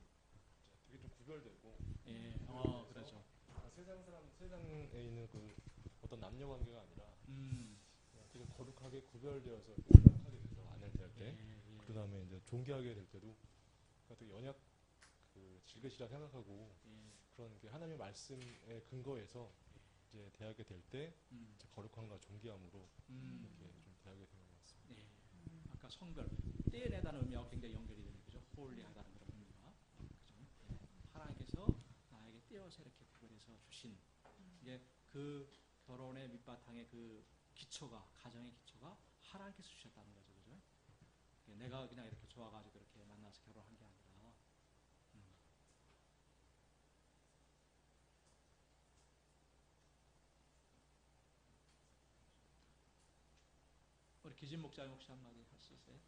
되게 좀 구별되고 예. 그렇죠. 세상에 있는 그 어떤 남녀 관계가 아니라 그냥 되게 거룩하게 구별되어서 생각하게 되죠. 아내를 대할 때. 예. 그 다음에 이제 존귀하게 될 때도 그러니까 되게 연약 그 질그시라 생각하고 예. 그런 게 하나님의 말씀에 근거해서 이제 대하게 될 때 거룩함과 존귀함으로 이렇게 좀 대하게 되는 것 같습니다. 예. 아까 성별 떼어내다는 의미하고 굉장히 연결이 되는 거죠. 홀리하다는 그런 의미가. 그죠? 예. 하나님께서 나에게 떼어서 이렇게 구별해서 주신 이게 그 결혼의 밑바탕의 그 기초가, 가정의 기초가 하나님께서 주셨다는 거죠. 그죠? 내가 그냥 이렇게 좋아가지고 이렇게 만나서 결혼한 게 아니라. 우리 기진 목사님 혹시 한마디 할 수 있어요?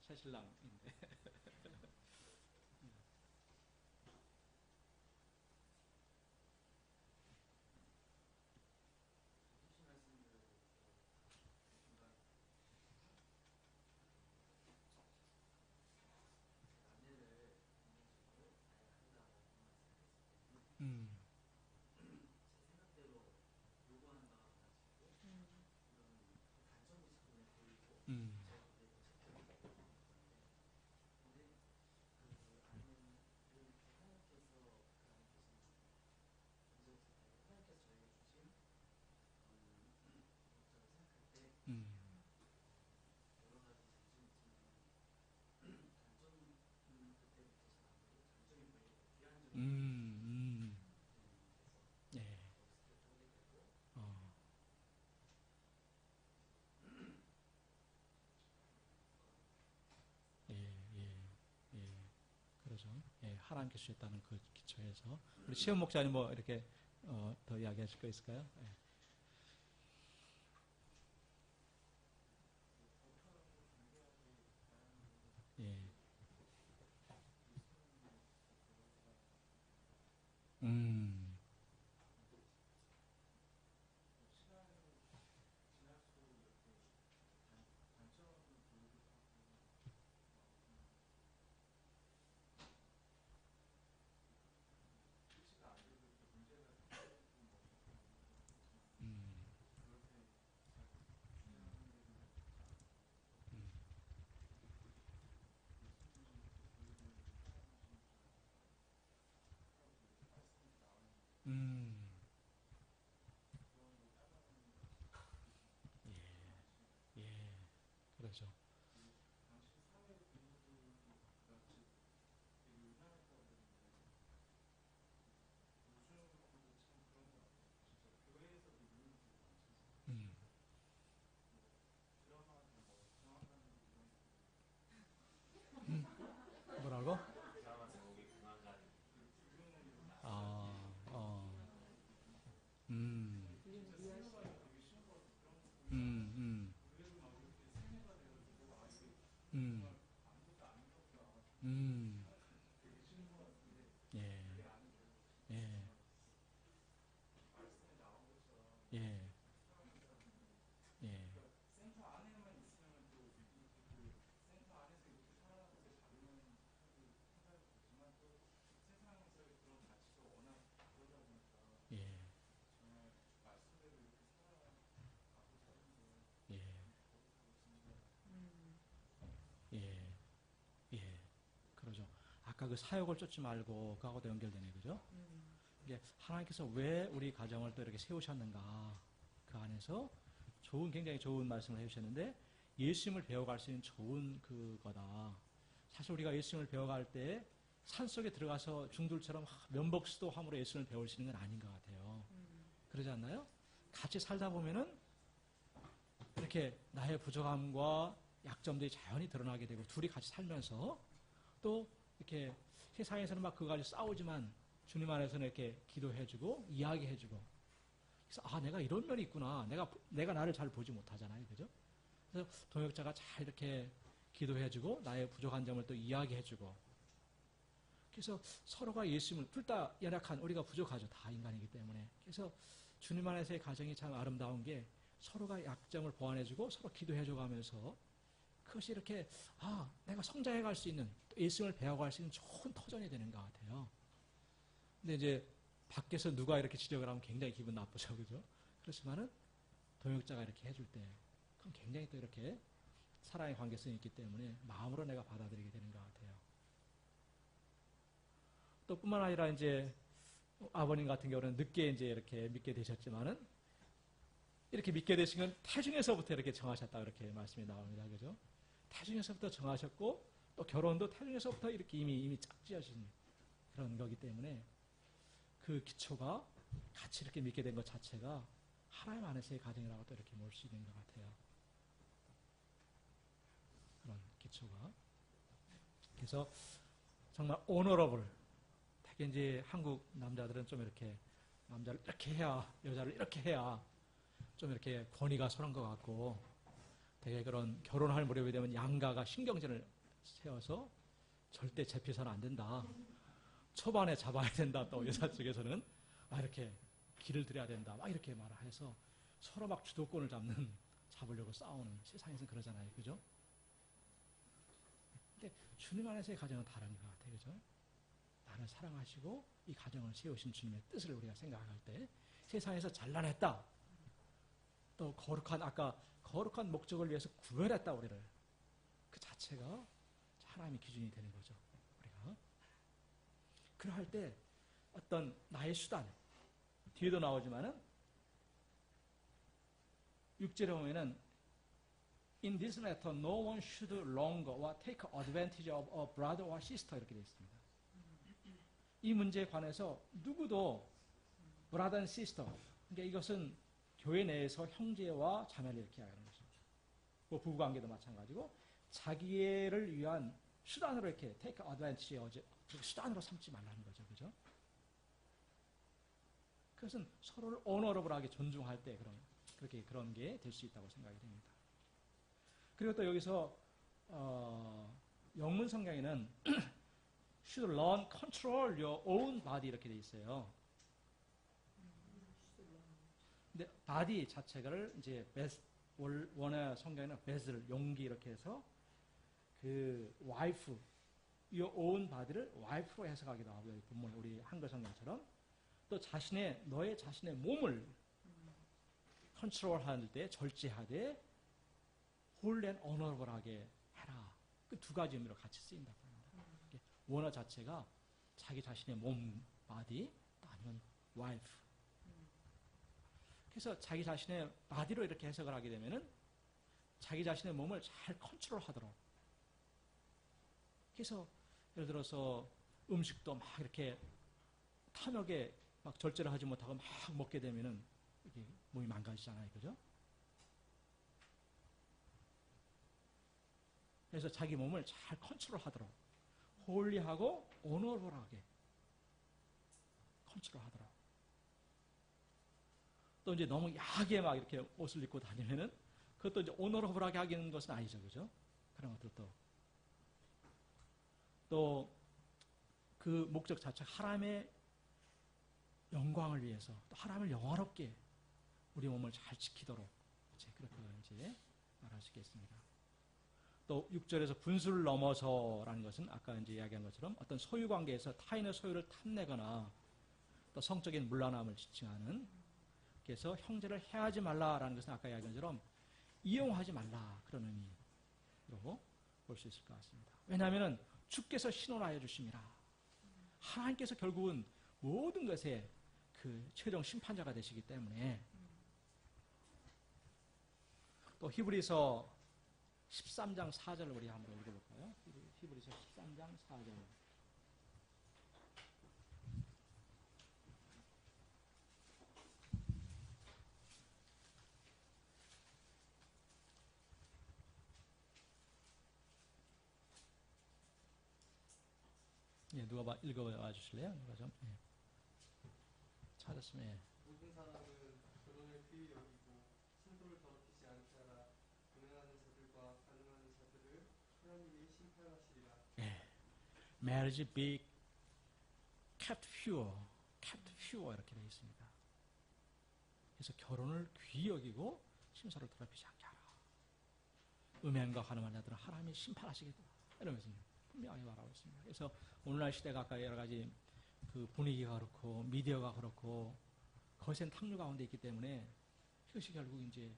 새 신랑인데. 음. 음. 음. 예. 어. 예, 예, 예. 그러죠. 예, 하나님께서 주셨다는 그 기초에서. 우리 시험 목사님 뭐 이렇게 더 이야기하실 거 있을까요? 예. 예. 음. 음. 음. 예. 예. 그러죠. 음. 뭐라고? 아, 음. 음. 음. 아까 그 사역을 쫓지 말고 그하고도 연결되네, 그죠? 이게 하나님께서 왜 우리 가정을 또 이렇게 세우셨는가? 그 안에서 굉장히 좋은 말씀을 해주셨는데 예수님을 배워갈 수 있는 좋은 그거다. 사실 우리가 예수님을 배워갈 때 산속에 들어가서 중들처럼 면복수도함으로 예수님을 배울 수 있는 건 아닌 것 같아요. 그러지 않나요? 같이 살다 보면은 이렇게 나의 부족함과 약점들이 자연히 드러나게 되고 둘이 같이 살면서 또 이렇게 세상에서는 막 그거 가지고 싸우지만 주님 안에서는 이렇게 기도해주고 이야기해주고 그래서 내가 이런 면이 있구나. 내가 나를 잘 보지 못하잖아요. 그죠? 그래서 동역자가 잘 이렇게 기도해주고 나의 부족한 점을 또 이야기해주고 그래서 서로가 예수님을 둘 다 연약한 우리가 부족하죠. 다 인간이기 때문에. 그래서 주님 안에서의 가정이 참 아름다운 게 서로가 약점을 보완해주고 서로 기도해주고 하면서 그것이 이렇게 내가 성장해갈 수 있는 예수님을 배워갈 수 있는 좋은 터전이 되는 것 같아요. 근데 이제 밖에서 누가 이렇게 지적을 하면 굉장히 기분 나쁘죠. 그죠? 그렇지만은 동역자가 이렇게 해줄 때 그럼 굉장히 또 이렇게 사랑의 관계성이 있기 때문에 마음으로 내가 받아들이게 되는 것 같아요. 또 뿐만 아니라 이제 아버님 같은 경우는 늦게 이제 이렇게 믿게 되셨지만은 이렇게 믿게 되신 건 태중에서부터 이렇게 정하셨다 이렇게 말씀이 나옵니다. 그죠? 태중에서부터 정하셨고 또 결혼도 태중에서부터 이렇게 이미 짝지어진 그런 거기 때문에 그 기초가 같이 이렇게 믿게 된 것 자체가 하나님 안에서의 가정이라고 또 이렇게 볼 수 있는 것 같아요. 그런 기초가. 그래서 정말 오너러블. 특히 이제 한국 남자들은 좀 이렇게 남자를 이렇게 해야 여자를 이렇게 해야 좀 이렇게 권위가 서는 것 같고 되게 그런 결혼할 무렵이 되면 양가가 신경전을 세워서 절대 잡혀서는 안 된다. 초반에 잡아야 된다. 또 여자 쪽에서는 이렇게 길을 들여야 된다. 막 이렇게 말해서 서로 막 주도권을 잡으려고 싸우는 세상에서는 그러잖아요. 그죠? 근데 주님 안에서의 가정은 다른 것 같아요. 그죠? 나를 사랑하시고 이 가정을 세우신 주님의 뜻을 우리가 생각할 때 세상에서 잘라냈다. 또 거룩한 목적을 위해서 구별했다. 우리를. 그 자체가 하나님의 기준이 되는 거죠. 우리가. 그럴 때 어떤 나의 수단 뒤에도 나오지만은 6절에 보면은 In this matter, no one should longer or take advantage of a brother or sister 이렇게 되어 있습니다. 이 문제에 관해서 누구도 brother and sister 그러니까 이것은 교회 내에서 형제와 자매를 이렇게 하는 거죠. 뭐 부부관계도 마찬가지고 자기를 위한 수단으로 이렇게 take advantage 수단으로 삼지 말라는 거죠. 그죠? 그것은 서로를 honorable하게 존중할 때 그런 게 될 수 있다고 생각이 됩니다. 그리고 또 여기서 영문 성경에는 should learn control your own body 이렇게 돼 있어요. 근데 body 자체를 이제 원어 성경에는 vessel 용기 이렇게 해서 그 wife your own body를 wife로 해석하기도 하고요. 본문 우리 한글 성경처럼 또 너의 자신의 몸을 컨트롤할 때 절제하되 홀리 앤 어너블하게 해라. 그 두 가지 의미로 같이 쓰인다고 합니다. 원어 자체가 자기 자신의 몸, 바디, 아니면 와이프. 그래서 자기 자신의 바디로 이렇게 해석을 하게 되면은 자기 자신의 몸을 잘 컨트롤하도록. 그래서 예를 들어서 음식도 막 이렇게 탐욕에 막 절제를 하지 못하고 막 먹게 되면은 이게 몸이 망가지잖아요, 그죠? 그래서 자기 몸을 잘 컨트롤하도록 홀리하고 오너블하게 컨트롤하도록. 또 이제 너무 야하게 막 이렇게 옷을 입고 다니면은 그것도 이제 오너블하게 하기는 것은 아니죠, 그죠? 그런 것들도 또 그 목적 자체가 하나님의 영광을 위해서 또 하나님을 영화롭게 우리 몸을 잘 지키도록 그렇게 이제 말할 수 있겠습니다. 또 6절에서 분수를 넘어서라는 것은 아까 이제 이야기한 것처럼 어떤 소유 관계에서 타인의 소유를 탐내거나 또 성적인 문란함을 지칭하는 그래서 형제를 해하지 말라라는 것은 아까 이야기한 것처럼 이용하지 말라 그런 의미로 볼 수 있을 것 같습니다. 왜냐하면 주께서 신원하여 주심이라. 하나님께서 결국은 모든 것에 그 최종 심판자가 되시기 때문에. 또 히브리서 13장 4절을 우리 한번 읽어볼까요? 히브리서 13장 4절. 예, 누가 읽어봐 주실래요? 누가 좀 찾았으면. 예. 모든 사람은 결혼을 귀히 여기고 신부를 더럽히지 않게 하라. 불행하는 자들과 가늠하는 자들을 하나님이 심판하시리라. Marriage be kept pure 이렇게 되어 있습니다. 그래서 결혼을 귀히 여기고 심사를 더럽히지 않게 하라. 음행과 가늠하는 자들은 하나님이 심판하시겠다. 이러면서 분명하게 말하고 있습니다. 그래서 오늘날 시대가 아까 여러 가지 그 분위기가 그렇고 미디어가 그렇고 거센 탕류 가운데 있기 때문에 그것이 결국 이제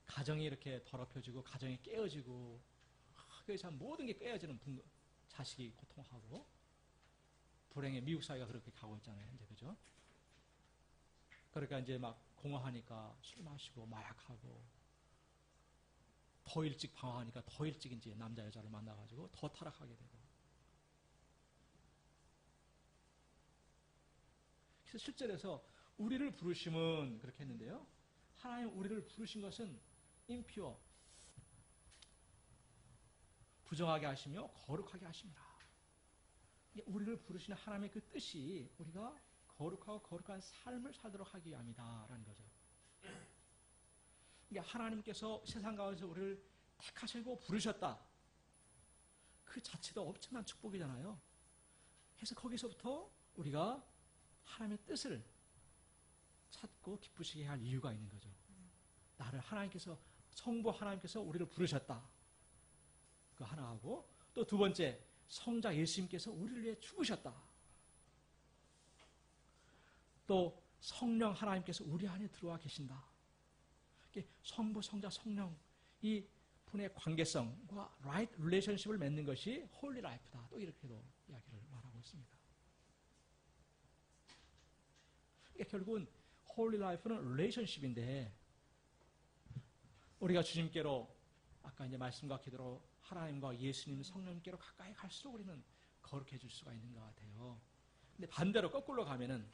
가정이 이렇게 더럽혀지고 가정이 깨어지고 그래서 모든 게 깨어지는 자식이 고통하고 불행의 미국 사회가 그렇게 가고 있잖아요. 이제 그죠? 그러니까 이제 막 공허하니까 술 마시고 마약하고 더 일찍 방황하니까 더 일찍 이제 남자 여자를 만나가지고 더 타락하게 되고. 그래서 실제로서 우리를 부르심은 그렇게 했는데요. 하나님 우리를 부르신 것은 impure, 부정하게 하시며 거룩하게 하십니다. 우리를 부르시는 하나님의 그 뜻이 우리가 거룩하고 거룩한 삶을 살도록 하기 위함이다라는 거죠. 그러니까 하나님께서 세상 가운데서 우리를 택하시고 부르셨다. 그 자체도 엄청난 축복이잖아요. 그래서 거기서부터 우리가 하나님의 뜻을 찾고 기쁘시게 할 이유가 있는 거죠. 나를 하나님께서, 성부 하나님께서 우리를 부르셨다. 그 하나 하고, 또 두 번째, 성자 예수님께서 우리를 위해 죽으셨다. 또 성령 하나님께서 우리 안에 들어와 계신다. 성부, 성자, 성령 이 분의 관계성과 right relationship을 맺는 것이 홀리 라이프다. 또 이렇게도 이야기를 말하고 있습니다. 그러니까 결국은 홀리 라이프는 relationship인데 우리가 주님께로 아까 이제 말씀과 기도로 하나님과 예수님, 성령님께로 가까이 갈수록 우리는 거룩해질 수가 있는 것 같아요. 근데 반대로 거꾸로 가면은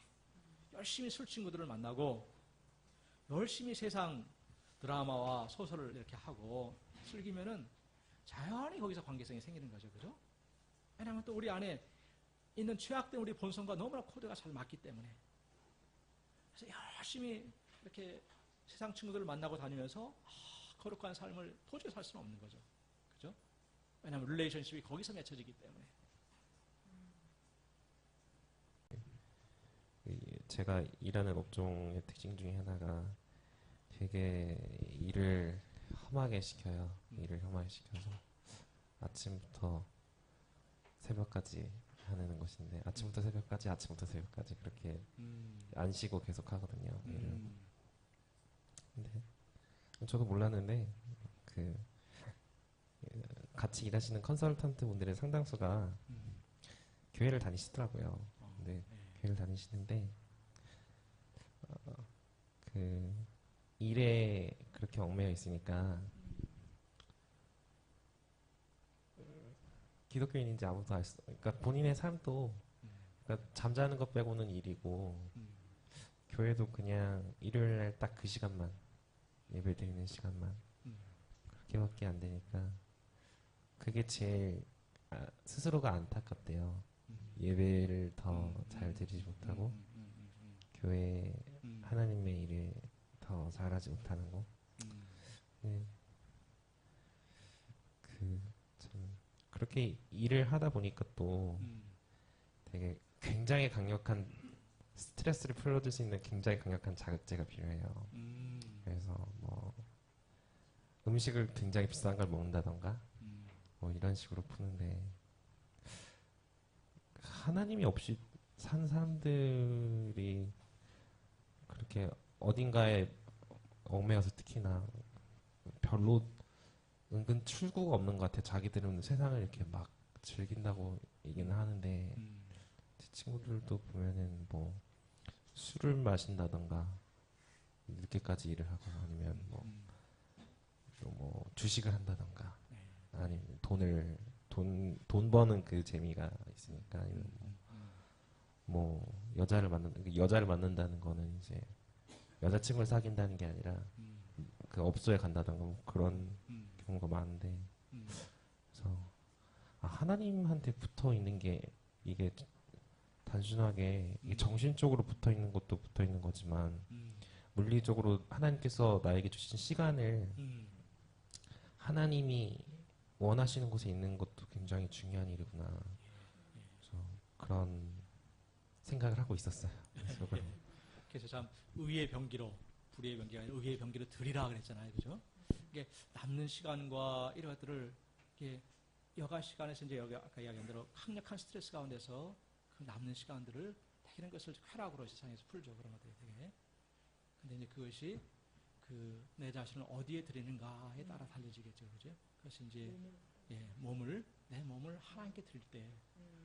열심히 술 친구들을 만나고 열심히 세상 드라마와 소설을 이렇게 하고 즐기면은 자연히 거기서 관계성이 생기는 거죠. 그죠? 왜냐하면 또 우리 안에 있는 죄악된 우리 본성과 너무나 코드가 잘 맞기 때문에. 그래서 열심히 이렇게 세상 친구들을 만나고 다니면서 거룩한 삶을 도저히 살 수는 없는 거죠. 그죠? 왜냐하면 릴레이션십이 거기서 맺혀지기 때문에. 제가 일하는 업종의 특징 중에 하나가 되게 일을 험하게 시켜요. 일을 험하게 시켜서 아침부터 새벽까지 하는 것인데 아침부터 새벽까지 아침부터 새벽까지 그렇게 안 쉬고 계속 하거든요. 일을. 근데 저도 몰랐는데 그 같이 일하시는 컨설턴트 분들의 상당수가 교회를 다니시더라고요. 근데 교회를 다니시는데 그 일에 그렇게 얽매여 있으니까 기독교인인지 아무도 알 수, 그러니까 본인의 삶도 그러니까 잠자는 것 빼고는 일이고 교회도 그냥 일요일 날 딱 그 시간만 예배 드리는 시간만 그렇게밖에 안 되니까 그게 제일 스스로가 안타깝대요. 예배를 더 잘 드리지 못하고 교회 하나님의 일을 더 잘하지 못하는 거. 네. 참 그렇게 일을 하다 보니까 또 되게 굉장히 강력한 스트레스를 풀어줄 수 있는 굉장히 강력한 자극제가 필요해요. 그래서 뭐 음식을 굉장히 비싼 걸 먹는다던가 뭐 이런 식으로 푸는데 하나님이 없이 산 사람들이 그렇게 어딘가에 얽매여서 특히나 별로 은근 출구가 없는 것 같아요. 자기들은 세상을 이렇게 막 즐긴다고 얘기는 하는데 제 친구들도 보면은 뭐 술을 마신다던가 늦게까지 일을 하고 아니면 뭐 또 뭐 주식을 한다던가 아니면 돈 버는 그 재미가 있으니까 아니면 뭐 여자를 만난다는 거는 이제 여자친구를 사귄다는 게 아니라 그 업소에 간다던가 뭐 그런 경우가 많은데 그래서 하나님한테 붙어 있는 게 이게 단순하게 이게 정신적으로 붙어 있는 것도 붙어 있는 거지만 물리적으로 하나님께서 나에게 주신 시간을 하나님이 원하시는 곳에 있는 것도 굉장히 중요한 일이구나. 그래서 그런 생각을 하고 있었어요. 그래서 참 의의 병기로 불의의 병기가 아니라 의의 병기로 드리라 그랬잖아요, 그죠? 이게 남는 시간과 이런 것들을 이게 여가 시간에서 이제 여기 아까 이야기한 대로 강력한 스트레스 가운데서 그 남는 시간들을 대기는 것을 쾌락으로 세상에서 풀죠, 그런 것들이 되게. 근데 이제 그것이 그 내 자신을 어디에 드리는가에 따라 달려지겠죠, 그죠? 그것이 이제 내 몸을 하나님께 드릴 때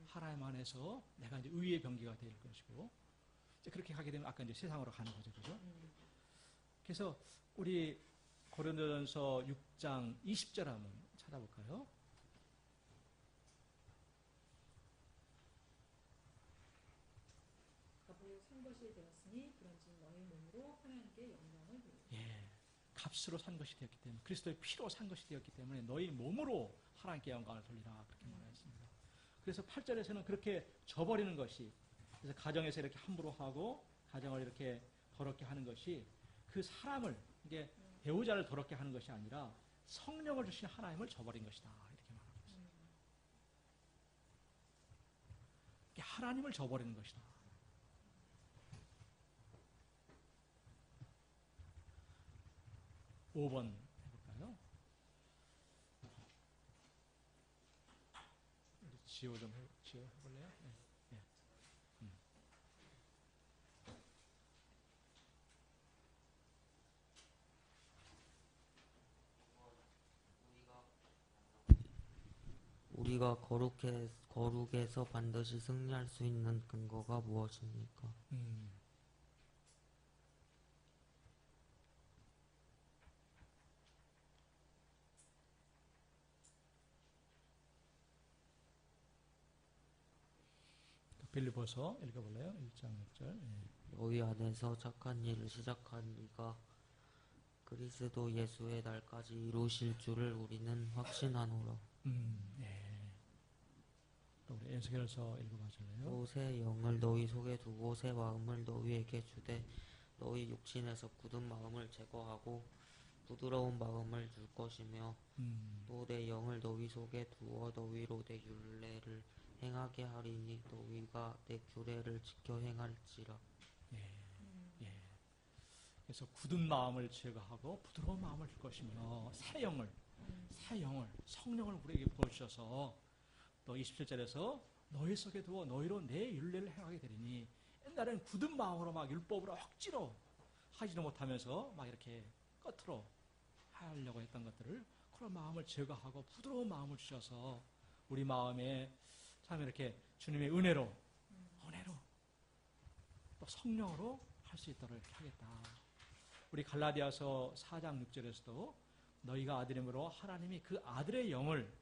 하나님 안에서 내가 이제 의의 병기가 될 것이고 이제 그렇게 하게 되면 아까 이제 세상으로 가는 거죠, 그죠? 그래서 우리 고린도전서 6장 20절 한번 찾아볼까요? 값으로 산 것이 되었으니 그런즉 너희 몸으로 하나님께 영광을 돌리라. 값으로 산 것이 되었기 때문에 그리스도의 피로 산 것이 되었기 때문에 너희 몸으로 하나님께 영광을 돌리라 그렇게 말했습니다. 그래서 8절에서는 그렇게 져버리는 것이 그래서 가정에서 이렇게 함부로 하고 가정을 이렇게 더럽게 하는 것이 그 사람을 이게 배우자를 더럽게 하는 것이 아니라 성령을 주신 하나님을 저버린 것이다 이렇게 말하고 있습니다. 이게 하나님을 저버리는 것이다. (5번) 해볼까요? 지호 해볼래요? 네. 네. 우리가 거룩에서 반드시 승리할 수 있는 근거가 무엇입니까? 빌립보서 읽어볼래요? 1장 6절. 너희 안에서 착한 일을 시작한 이가 그리스도 예수의 날까지 이루실 줄을 우리는 확신하노라. 또 우리 엔스겔서 읽어봐줄래요? 또 새 영을 너희 속에 두고 새 마음을 너희에게 주되 너희 육신에서 굳은 마음을 제거하고 부드러운 마음을 줄 것이며 또 내 영을 너희 속에 두어 너희로 내 율례를 행하게 하리니 너희가 내 규례를 지켜 행할지라. 그래서 굳은 마음을 제거하고 부드러운 마음을 줄 것이며 새 영을 성령을 우리에게 부어주셔서 또 27절에서 너희 속에 두어 너희로 내 율례를 행하게 되리니 옛날에는 굳은 마음으로 막 율법으로 억지로 하지도 못하면서 막 이렇게 겉으로 하려고 했던 것들을 그런 마음을 제거하고 부드러운 마음을 주셔서 우리 마음에 참 이렇게 주님의 은혜로 또 성령으로 할 수 있도록 이렇게 하겠다. 우리 갈라디아서 4장 6절에서도 너희가 아들임으로 하나님이 그 아들의 영을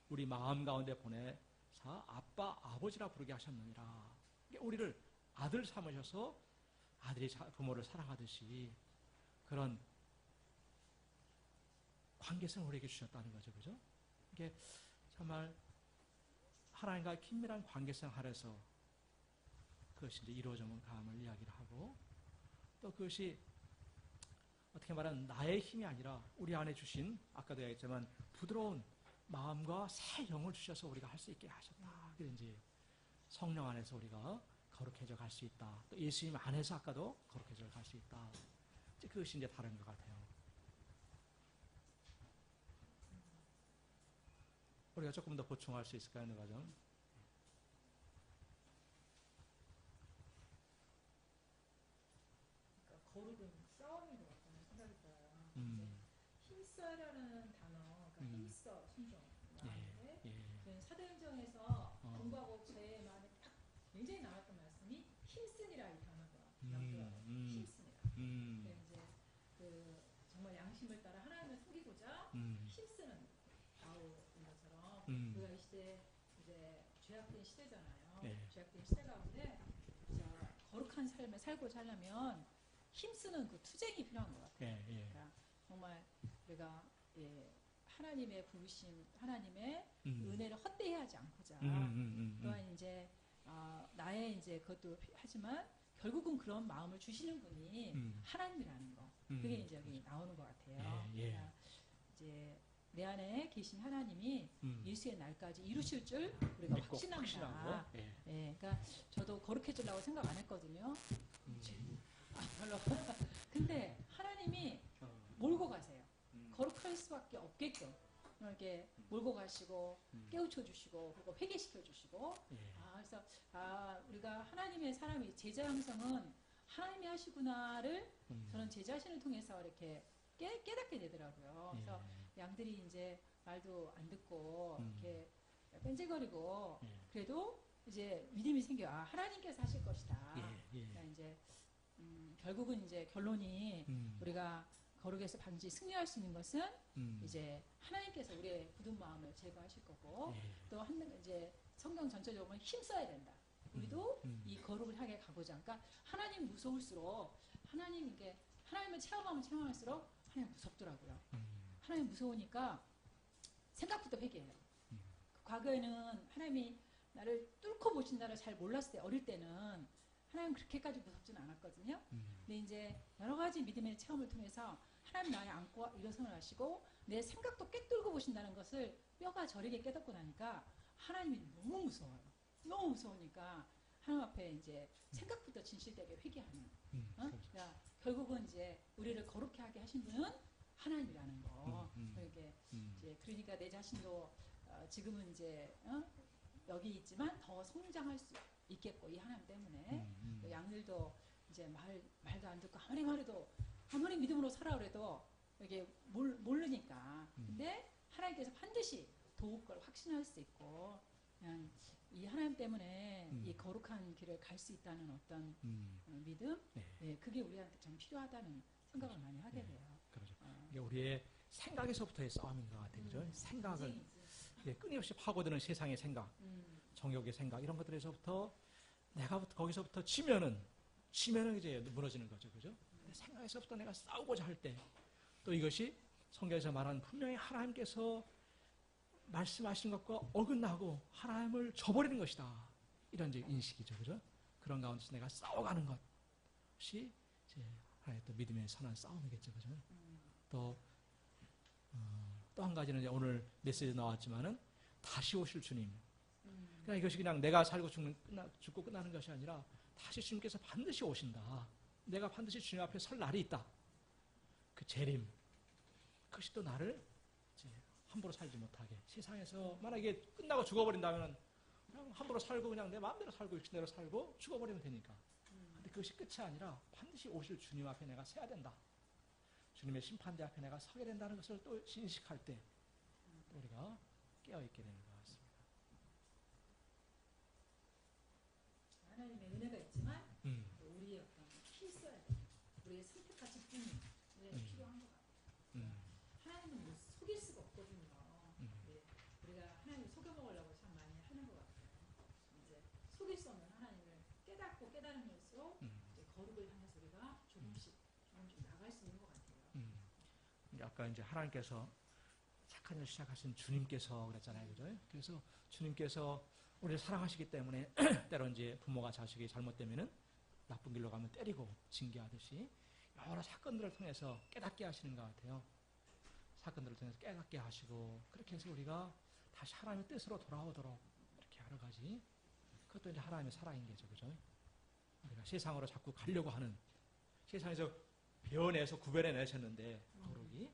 우리 마음 가운데 보내사 아빠 아버지라 부르게 하셨느니라. 우리를 아들 삼으셔서 아들이 부모를 사랑하듯이 그런 관계성을 우리에게 주셨다는 거죠, 그죠? 이게 정말 하나님과 긴밀한 관계성 아래서 그것이 이제 이루어져온 감을 이야기를 하고 또 그것이 어떻게 말하면 나의 힘이 아니라 우리 안에 주신 아까도 얘기했지만 부드러운 마음과 새 영을 주셔서 우리가 할 수 있게 하셨다. 그런지 성령 안에서 우리가 거룩해져 갈 수 있다. 또 예수님 안에서 아까도 거룩해져 갈 수 있다. 이제 그것이 이제 다른 것 같아요. 우리가 조금 더 보충할 수 있을까요, 누가 좀? 그러니까 거룩은 싸움인 것 같다는 생각이 들어요. 힘써라는 단어, 그러니까 힘써, 순종 나오는데 사도행전에서 공부하고 제 마음에 딱 굉장히 남았던 말씀이 힘쓰니라 이 단어가 나오더라고요. 힘쓰니라. 이제 그 정말 양심을 따라 하나님을 속이고자 힘쓰는 바울인 것처럼 우리가 이 시대 이제 죄악된 시대잖아요. 네. 죄악된 시대 가운데 거룩한 삶을 살고자 하려면 힘쓰는 그 투쟁이 필요한 것 같아요. 예, 예. 그러니까 정말 우리가 하나님의 부르심, 하나님의 은혜를 헛되이 하지 않고자 또한 이제 나의 이제 그것도 하지만 결국은 그런 마음을 주시는 분이 하나님이라는 거. 그게 이제 여기 나오는 것 같아요. 예, 예. 그러니까 이제 내 안에 계신 하나님이 예수의 날까지 이루실 줄 우리가 믿고 확신한다. 예. 예, 그러니까 저도 거룩해지려고 생각 안 했거든요. 별로. 근데 하나님이 몰고 가세요. 거룩할 수밖에 없게끔 이렇게 몰고 가시고 깨우쳐 주시고 그리고 회개시켜 주시고. 예. 그래서 우리가 하나님의 사람이 제자 형성은 하나님이 하시구나를 저는 제 자신을 통해서 이렇게 깨닫게 되더라고요. 그래서 양들이 이제 말도 안 듣고 이렇게 뺀질거리고 그래도 이제 믿음이 생겨요. 하나님께서 하실 것이다. 그러니까 이제 결국은 이제 결론이 우리가 거룩에서 반드시 승리할 수 있는 것은 이제 하나님께서 우리의 굳은 마음을 제거하실 거고 또 이제 성경 전체적으로 힘써야 된다. 우리도 이 거룩을 향해 가고자. 그러니까 하나님 무서울수록 하나님을 체험하면 체험할수록 하나님 무섭더라고요. 하나님 무서우니까 생각부터 회개해요. 과거에는 하나님이 나를 뚫고 보신다를 잘 몰랐을 때 어릴 때는 하나님 그렇게까지 무섭지는 않았거든요. 근데 이제 여러 가지 믿음의 체험을 통해서 하나님 나를 안고 일어서는 하시고 내 생각도 꿰뚫고 보신다는 것을 뼈가 저리게 깨닫고 나니까 하나님이 너무 무서워요. 너무 무서우니까 하나님 앞에 이제 생각부터 진실되게 회개하는. 그러니까 결국은 이제 우리를 거룩해 하게 하신 분은 하나님이라는 거. 그러니까 내 자신도 지금은 이제 여기 있지만 더 성장할 수 있겠고 이 하나님 때문에 또 양들도 이제 말도 안 듣고 아무리 말해도 아무리 믿음으로 살아 그래도 이게 모르니까. 근데 하나님께서 반드시 도울 걸 확신할 수 있고 그냥 이 하나님 때문에 이 거룩한 길을 갈 수 있다는 어떤 믿음, 그게 우리한테 참 필요하다는 생각을 많이 하게 돼요. 그렇죠. 이게 우리의 생각에서부터의 싸움인 것 같아요. 그죠? 생각을 끊임없이 파고드는 세상의 생각, 정욕의 생각 이런 것들에서부터 내가 거기서부터 치면은 이제 무너지는 거죠. 그죠? 근데 생각에서부터 내가 싸우고자 할 때 또 이것이 성경에서 말하는 분명히 하나님께서 말씀하시는 것과 어긋나고 하나님을 저버리는 것이다. 이런 이제 인식이죠. 그죠? 그런 가운데서 내가 싸워가는 것이 이제 하나님의 또 믿음의 선한 싸움이겠죠. 그죠? 또 한 가지는 이제 오늘 메시지 나왔지만은 다시 오실 주님. 그냥 이것이 그냥 내가 살고 죽고 끝나는 것이 아니라 다시 주님께서 반드시 오신다. 내가 반드시 주님 앞에 설 날이 있다. 그 재림. 그것이 또 나를 이제 함부로 살지 못하게. 세상에서 만약에 끝나고 죽어버린다면 그냥 함부로 살고 그냥 내 마음대로 살고 육신대로 살고 죽어버리면 되니까. 근데 그것이 끝이 아니라 반드시 오실 주님 앞에 내가 서야 된다. 주님의 심판대 앞에 내가 서게 된다는 것을 또 인식할 때 또 우리가 깨어있게 되는 것 같습니다. 하나님의 은혜가 있지만 우리의 어떤 힘써야 돼. 우리의 선택과 집중이 필요한 것 같아요. 하나님은 뭐 속일 수가 없거든요. 우리가 하나님을 속여먹으려고 참 많이 하는 것 같아요. 이제 속일 수 없는 하나님을 깨닫고 깨달으면서 이제 거룩을 향해서 우리가 조금씩 나갈 수 있는 것 같아요. 아까 이제 하나님께서 착한 일 시작하신 주님께서 그랬잖아요. 그죠? 그래서 주님께서 우리를 사랑하시기 때문에 때로 이제 부모가 자식이 잘못되면은 나쁜 길로 가면 때리고 징계하듯이 여러 사건들을 통해서 깨닫게 하시는 것 같아요. 사건들을 통해서 깨닫게 하시고 그렇게 해서 우리가 다시 하나님의 뜻으로 돌아오도록 이렇게 여러 가지 그것도 이제 하나님의 사랑인 거죠. 그죠? 우리가 세상으로 자꾸 가려고 하는 세상에서 배워내서 구별해내셨는데 거룩이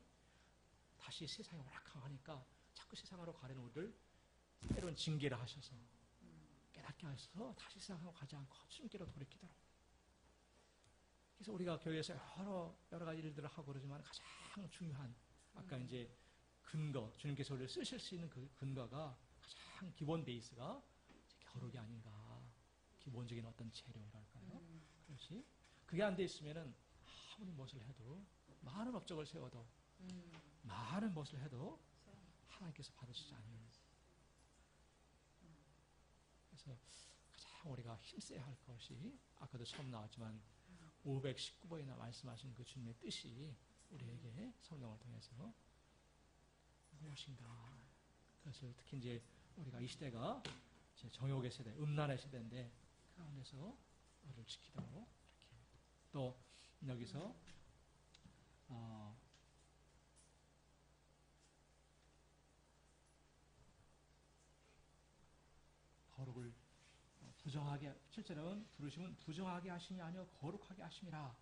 다시 세상에 오락하니까 자꾸 세상으로 가려는 우리를 때로는 징계를 하셔서 깨닫게 하셔서 다시 세상으로 가지 않고 주님께로 돌이키도록. 그래서 우리가 교회에서 여러 가지 일들을 하고 그러지만 가장 중요한 아까 이제 근거 주님께서 우리를 쓰실 수 있는 그 근거가 가장 가장 기본 베이스가 거룩이 아닌가. 기본적인 어떤 재료랄까요? 그렇지? 그게 안 돼 있으면은 아무리 무엇을 해도 많은 업적을 세워도 많은 무엇을 해도 하나님께서 받으시지 않는. 그래서 가장 우리가 힘써야 할 것이 아까도 처음 나왔지만 519번이나 말씀하신 그 주님의 뜻이 우리에게 성령을 통해서 무엇인가. 그것을 특히 이제 우리가 이 시대가 이제 정욕의 세대, 음란의 세대인데 그 가운데서 우리를 지키도록 이렇게 또 여기서 거룩을 부정하게 실제로는 부르심은 부정하게 하심이 아니요 거룩하게 하심이라.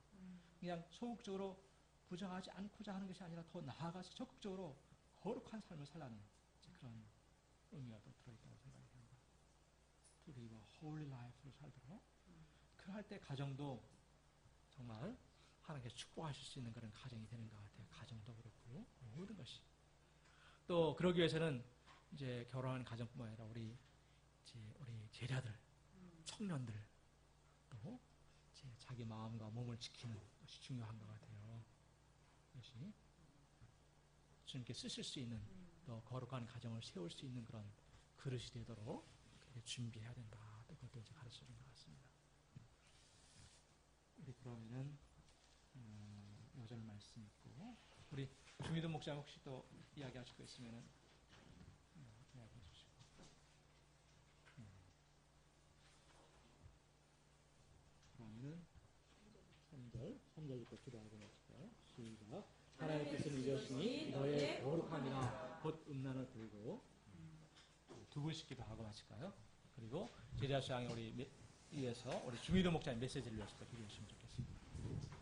그냥 소극적으로 부정하지 않고자 하는 것이 아니라 더 나아가서 적극적으로 거룩한 삶을 살라는 그런 의미가 또 들어있다고 생각이 됩니다. To live a holy life를 살도록. 그럴 때 가정도 정말 하나님께서 축복하실 수 있는 그런 가정이 되는 것 같아요. 가정도 그렇고 모든 것이. 또 그러기 위해서는 이제 결혼한 가정뿐만 아니라 우리 제자들, 청년들 또 자기 마음과 몸을 지키는 것이 중요한 것 같아요. 그것이 주님께 쓰실 수 있는 또 거룩한 가정을 세울 수 있는 그런 그릇이 되도록 준비해야 된다. 또 그것도 이제 가르쳐주는 것 같습니다. 우리 그러면은 여전 말씀 있고 우리 주미도 목사 혹시 또 이야기하실 거 있으면은 이야기해 주시고. 그러면은 3절부터 기도하고 나실까요? 시작. 하나님의 뜻을 이루시니 너의 거룩함이나 곧 음란을 들고 두 분씩 기도하고 마실까요? 그리고 제자수 양의 우리 위해서 우리 주미도 목사님 메시지를 위해서 기도했으면 좋겠습니다.